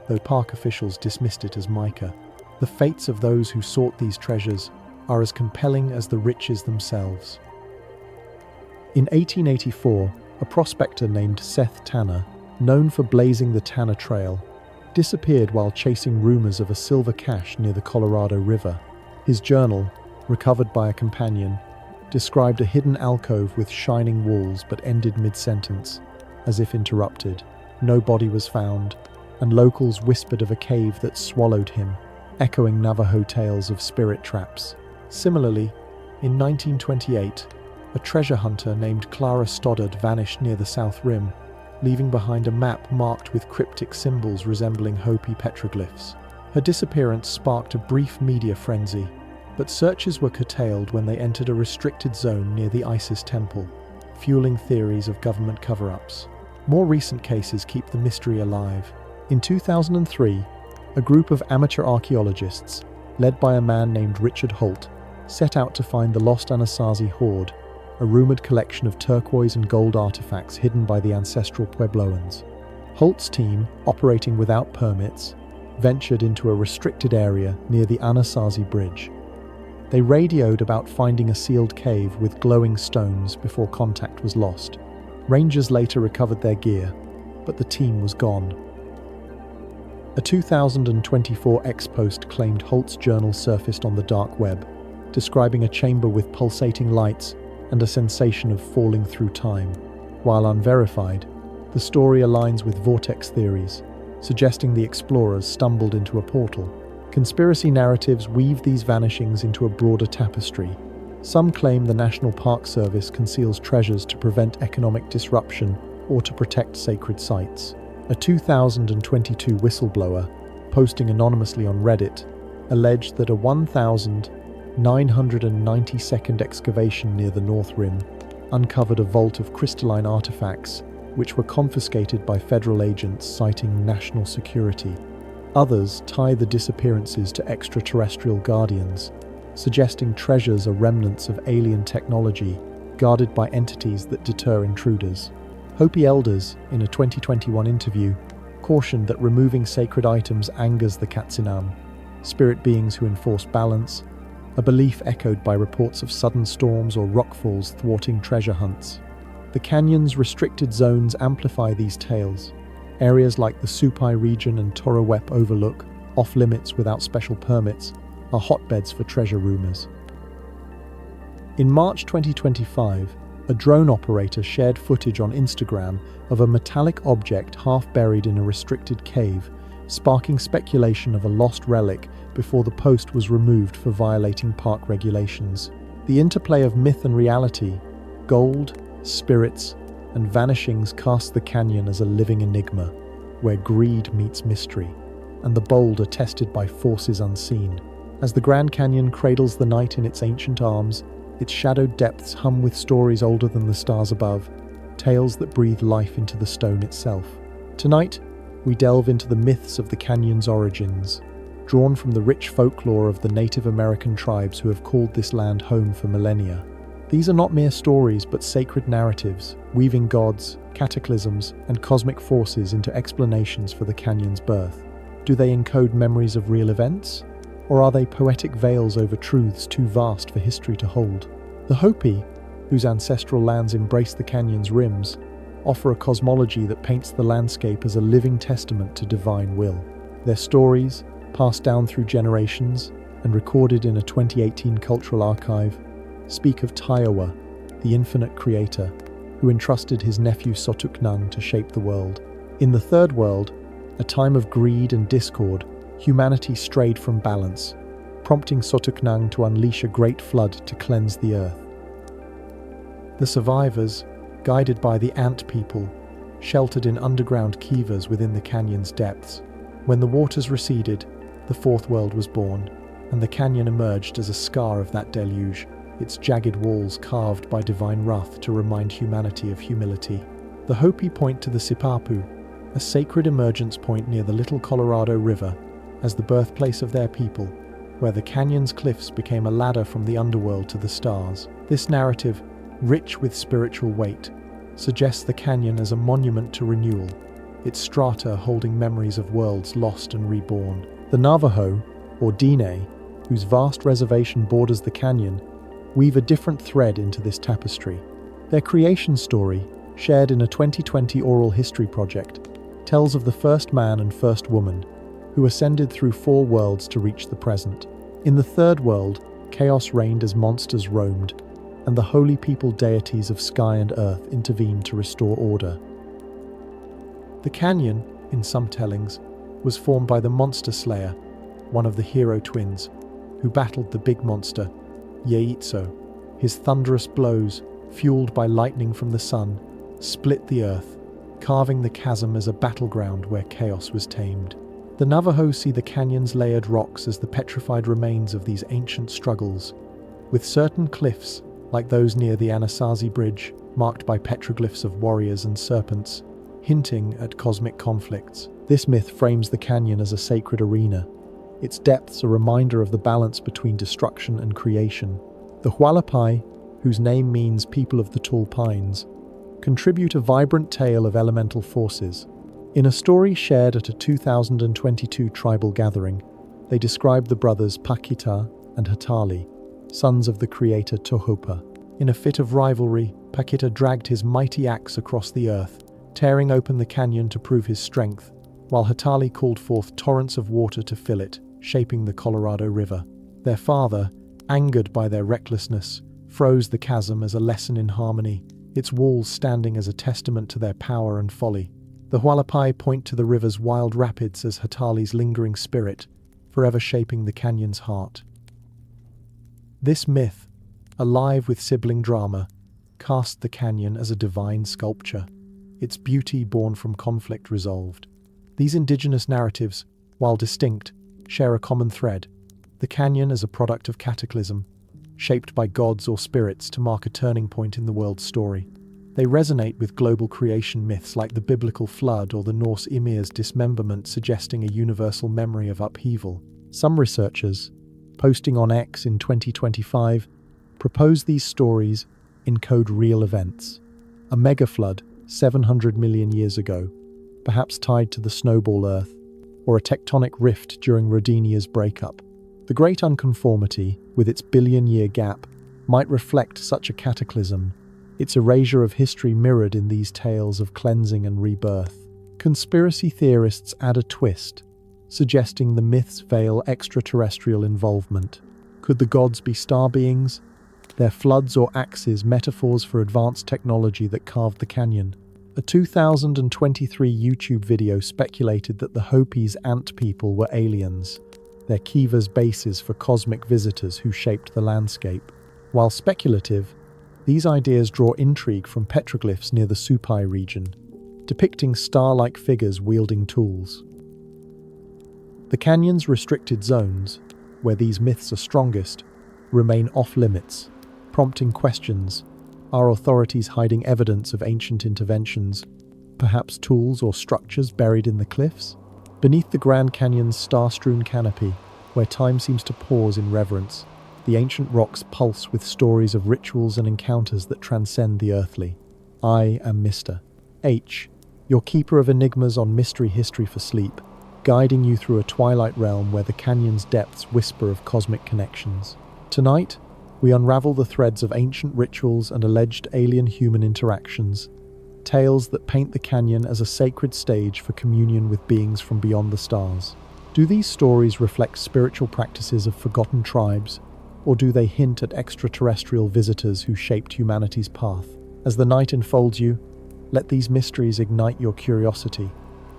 though park officials dismissed it as mica. The fates of those who sought these treasures are as compelling as the riches themselves. In 1884, a prospector named Seth Tanner, known for blazing the Tanner Trail, disappeared while chasing rumors of a silver cache near the Colorado River. His journal, recovered by a companion, described a hidden alcove with shining walls but ended mid-sentence, as if interrupted. No body was found, and locals whispered of a cave that swallowed him, echoing Navajo tales of spirit traps. Similarly, in 1928, a treasure hunter named Clara Stoddard vanished near the South Rim, leaving behind a map marked with cryptic symbols resembling Hopi petroglyphs. Her disappearance sparked a brief media frenzy, but searches were curtailed when they entered a restricted zone near the Isis temple, fueling theories of government cover-ups. More recent cases keep the mystery alive. In 2003, a group of amateur archaeologists, led by a man named Richard Holt, set out to find the lost Anasazi hoard, a rumored collection of turquoise and gold artifacts hidden by the ancestral Puebloans. Holt's team, operating without permits, ventured into a restricted area near the Anasazi Bridge. They radioed about finding a sealed cave with glowing stones before contact was lost. Rangers later recovered their gear, but the team was gone. A 2024 X-Post claimed Holt's journal surfaced on the dark web, describing a chamber with pulsating lights and a sensation of falling through time. While unverified, the story aligns with vortex theories, suggesting the explorers stumbled into a portal. Conspiracy narratives weave these vanishings into a broader tapestry. Some claim the National Park Service conceals treasures to prevent economic disruption or to protect sacred sites. A 2022 whistleblower, posting anonymously on Reddit, alleged that a 1,992nd excavation near the North Rim uncovered a vault of crystalline artifacts, which were confiscated by federal agents citing national security. Others tie the disappearances to extraterrestrial guardians, suggesting treasures are remnants of alien technology guarded by entities that deter intruders. Hopi elders, in a 2021 interview, cautioned that removing sacred items angers the Katsinam, spirit beings who enforce balance, a belief echoed by reports of sudden storms or rockfalls thwarting treasure hunts. The canyon's restricted zones amplify these tales. Areas like the Supai region and Torowep Overlook, off-limits without special permits, are hotbeds for treasure rumors. In March 2025, a drone operator shared footage on Instagram of a metallic object half buried in a restricted cave, sparking speculation of a lost relic before the post was removed for violating park regulations. The interplay of myth and reality, gold, spirits, and vanishings cast the canyon as a living enigma, where greed meets mystery, and the bold are tested by forces unseen. As the Grand Canyon cradles the night in its ancient arms, its shadowed depths hum with stories older than the stars above, tales that breathe life into the stone itself. Tonight, we delve into the myths of the canyon's origins, drawn from the rich folklore of the Native American tribes who have called this land home for millennia. These are not mere stories, but sacred narratives, weaving gods, cataclysms, and cosmic forces into explanations for the canyon's birth. Do they encode memories of real events? Or are they poetic veils over truths too vast for history to hold? The Hopi, whose ancestral lands embrace the canyon's rims, offer a cosmology that paints the landscape as a living testament to divine will. Their stories, passed down through generations and recorded in a 2018 cultural archive, speak of Tiowa, the infinite creator, who entrusted his nephew Sotuknang to shape the world. In the Third World, a time of greed and discord, humanity strayed from balance, prompting Sotuknang to unleash a great flood to cleanse the earth. The survivors, guided by the ant people, sheltered in underground kivas within the canyon's depths, When the waters receded, the fourth world was born, and the canyon emerged as a scar of that deluge, its jagged walls carved by divine wrath to remind humanity of humility. The Hopi point to the Sipapu, a sacred emergence point near the Little Colorado River, as the birthplace of their people, where the canyon's cliffs became a ladder from the underworld to the stars. This narrative, rich with spiritual weight, suggests the canyon as a monument to renewal, its strata holding memories of worlds lost and reborn. The Navajo, or Diné, whose vast reservation borders the canyon, weave a different thread into this tapestry. Their creation story, shared in a 2020 oral history project, tells of the first man and first woman who ascended through four worlds to reach the present. In the third world, chaos reigned as monsters roamed, and the holy people deities of sky and earth intervened to restore order. The canyon, in some tellings, was formed by the monster slayer, one of the hero twins, who battled the big monster, Yeitso. His thunderous blows, fueled by lightning from the sun, split the earth, carving the chasm as a battleground where chaos was tamed. The Navajo see the canyon's layered rocks as the petrified remains of these ancient struggles, with certain cliffs, like those near the Anasazi Bridge, marked by petroglyphs of warriors and serpents, hinting at cosmic conflicts. This myth frames the canyon as a sacred arena, its depths a reminder of the balance between destruction and creation. The Hualapai, whose name means people of the tall pines, contribute a vibrant tale of elemental forces. In a story shared at a 2022 tribal gathering, they describe the brothers Pakita and Hatali, sons of the creator Tohopa. In a fit of rivalry, Pakita dragged his mighty axe across the earth, tearing open the canyon to prove his strength, while Hatali called forth torrents of water to fill it, shaping the Colorado River. Their father, angered by their recklessness, froze the chasm as a lesson in harmony, its walls standing as a testament to their power and folly. The Hualapai point to the river's wild rapids as Hatali's lingering spirit, forever shaping the canyon's heart. This myth, alive with sibling drama, cast the canyon as a divine sculpture, its beauty born from conflict resolved. These indigenous narratives, while distinct, share a common thread: the canyon as a product of cataclysm, shaped by gods or spirits to mark a turning point in the world's story. They resonate with global creation myths like the biblical flood or the Norse Ymir's dismemberment, suggesting a universal memory of upheaval. Some researchers, posting on X in 2025, propose these stories encode real events. A megaflood 700 million years ago, perhaps tied to the snowball Earth, or a tectonic rift during Rodinia's breakup. The Great Unconformity, with its billion-year gap, might reflect such a cataclysm, its erasure of history mirrored in these tales of cleansing and rebirth. Conspiracy theorists add a twist, suggesting the myths veil extraterrestrial involvement. Could the gods be star beings? Their floods or axes metaphors for advanced technology that carved the canyon? A 2023 YouTube video speculated that the Hopi's ant people were aliens, their kivas bases for cosmic visitors who shaped the landscape. While speculative, these ideas draw intrigue from petroglyphs near the Supai region, depicting star-like figures wielding tools. The canyon's restricted zones, where these myths are strongest, remain off-limits, prompting questions. Are authorities hiding evidence of ancient interventions, perhaps tools or structures buried in the cliffs? Beneath the Grand Canyon's star-strewn canopy, where time seems to pause in reverence, the ancient rocks pulse with stories of rituals and encounters that transcend the earthly. I am Mr. H, your keeper of enigmas on Mystery History for Sleep, guiding you through a twilight realm where the canyon's depths whisper of cosmic connections. Tonight, we unravel the threads of ancient rituals and alleged alien-human interactions, tales that paint the canyon as a sacred stage for communion with beings from beyond the stars. Do these stories reflect spiritual practices of forgotten tribes, or do they hint at extraterrestrial visitors who shaped humanity's path? As the night enfolds you, let these mysteries ignite your curiosity,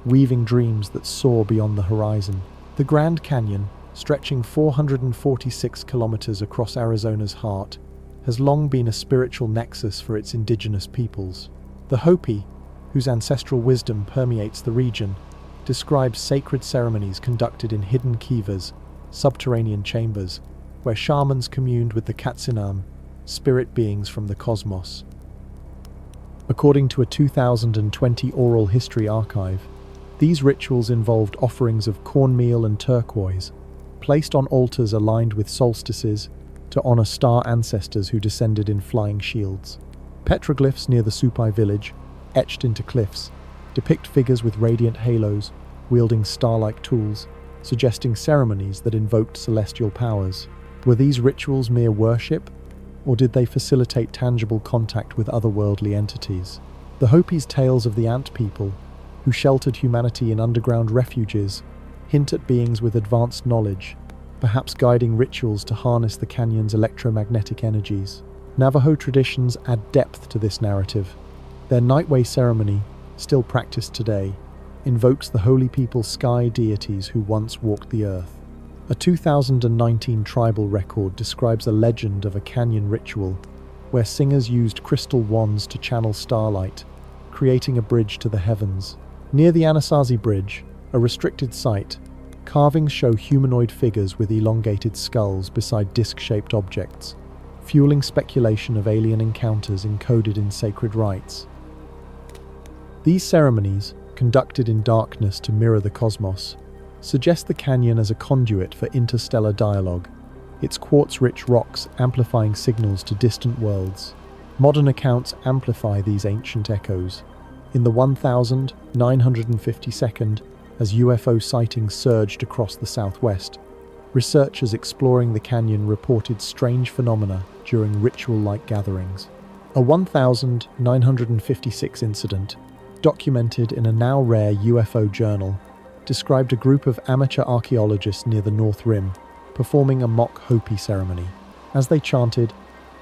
weaving dreams that soar beyond the horizon. The Grand Canyon, stretching 446 kilometers across Arizona's heart, has long been a spiritual nexus for its indigenous peoples. The Hopi, whose ancestral wisdom permeates the region, describes sacred ceremonies conducted in hidden kivas, subterranean chambers, where shamans communed with the Katsinam, spirit beings from the cosmos. According to a 2020 oral history archive, these rituals involved offerings of cornmeal and turquoise, placed on altars aligned with solstices to honor star ancestors who descended in flying shields. Petroglyphs near the Supai village, etched into cliffs, depict figures with radiant halos, wielding star-like tools, suggesting ceremonies that invoked celestial powers. Were these rituals mere worship, or did they facilitate tangible contact with otherworldly entities? The Hopi's tales of the ant people, who sheltered humanity in underground refuges, hint at beings with advanced knowledge, perhaps guiding rituals to harness the canyon's electromagnetic energies. Navajo traditions add depth to this narrative. Their nightway ceremony, still practiced today, invokes the holy people's sky deities who once walked the earth. A 2019 tribal record describes a legend of a canyon ritual where singers used crystal wands to channel starlight, creating a bridge to the heavens. Near the Anasazi Bridge, a restricted site, carvings show humanoid figures with elongated skulls beside disc-shaped objects, fueling speculation of alien encounters encoded in sacred rites. These ceremonies, conducted in darkness to mirror the cosmos, suggest the canyon as a conduit for interstellar dialogue, its quartz-rich rocks amplifying signals to distant worlds. Modern accounts amplify these ancient echoes. In the 1952nd, as UFO sightings surged across the southwest, researchers exploring the canyon reported strange phenomena during ritual-like gatherings. A 1956 incident, documented in a now rare UFO journal, described a group of amateur archaeologists near the North Rim performing a mock Hopi ceremony. As they chanted,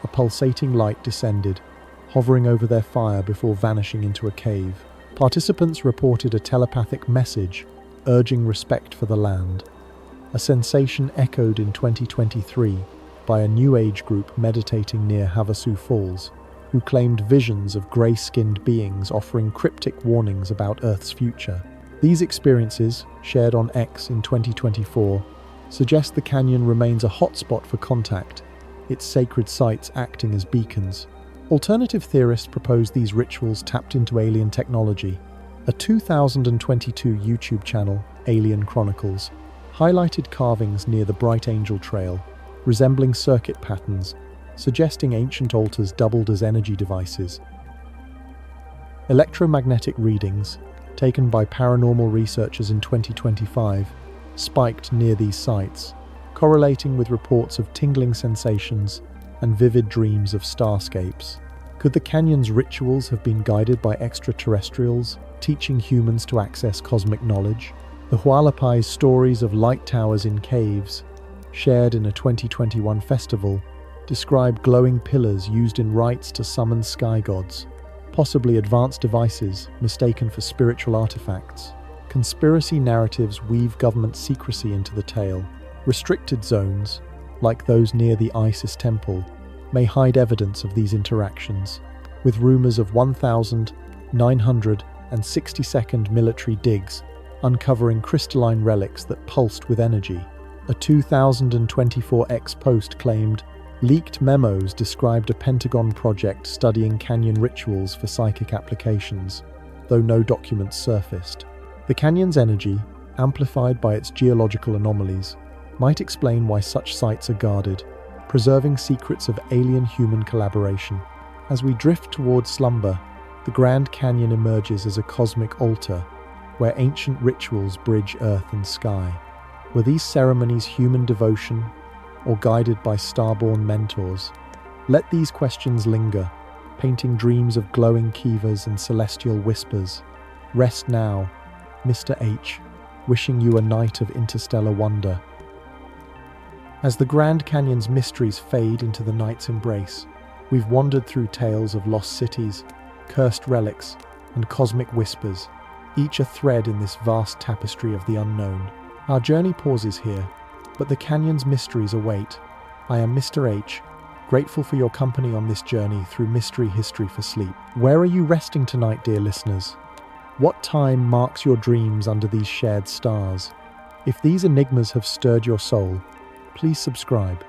a pulsating light descended, hovering over their fire before vanishing into a cave. Participants reported a telepathic message urging respect for the land, a sensation echoed in 2023 by a New Age group meditating near Havasu Falls, who claimed visions of grey-skinned beings offering cryptic warnings about Earth's future. These experiences, shared on X in 2024, suggest the canyon remains a hotspot for contact, its sacred sites acting as beacons. Alternative theorists propose these rituals tapped into alien technology. A 2022 YouTube channel, Alien Chronicles, highlighted carvings near the Bright Angel Trail, resembling circuit patterns, suggesting ancient altars doubled as energy devices. Electromagnetic readings, taken by paranormal researchers in 2025, spiked near these sites, correlating with reports of tingling sensations and vivid dreams of starscapes. Could the canyon's rituals have been guided by extraterrestrials, teaching humans to access cosmic knowledge? The Hualapai's stories of light towers in caves, shared in a 2021 festival, describe glowing pillars used in rites to summon sky gods, possibly advanced devices mistaken for spiritual artifacts. Conspiracy narratives weave government secrecy into the tale. Restricted zones, like those near the Isis temple, may hide evidence of these interactions, with rumors of 1,962nd military digs uncovering crystalline relics that pulsed with energy. A 2024 X post claimed leaked memos described a Pentagon project studying canyon rituals for psychic applications, though no documents surfaced. The canyon's energy, amplified by its geological anomalies, might explain why such sites are guarded, preserving secrets of alien-human collaboration. As we drift towards slumber, the Grand Canyon emerges as a cosmic altar, where ancient rituals bridge earth and sky. Were these ceremonies human devotion, or guided by starborn mentors? Let these questions linger, painting dreams of glowing kivas and celestial whispers. Rest now, Mr. H, wishing you a night of interstellar wonder. As the Grand Canyon's mysteries fade into the night's embrace, we've wandered through tales of lost cities, cursed relics, and cosmic whispers, each a thread in this vast tapestry of the unknown. Our journey pauses here, but the canyon's mysteries await. I am Mr. H, grateful for your company on this journey through mystery history for sleep. Where are you resting tonight, dear listeners? What time marks your dreams under these shared stars? If these enigmas have stirred your soul, please subscribe.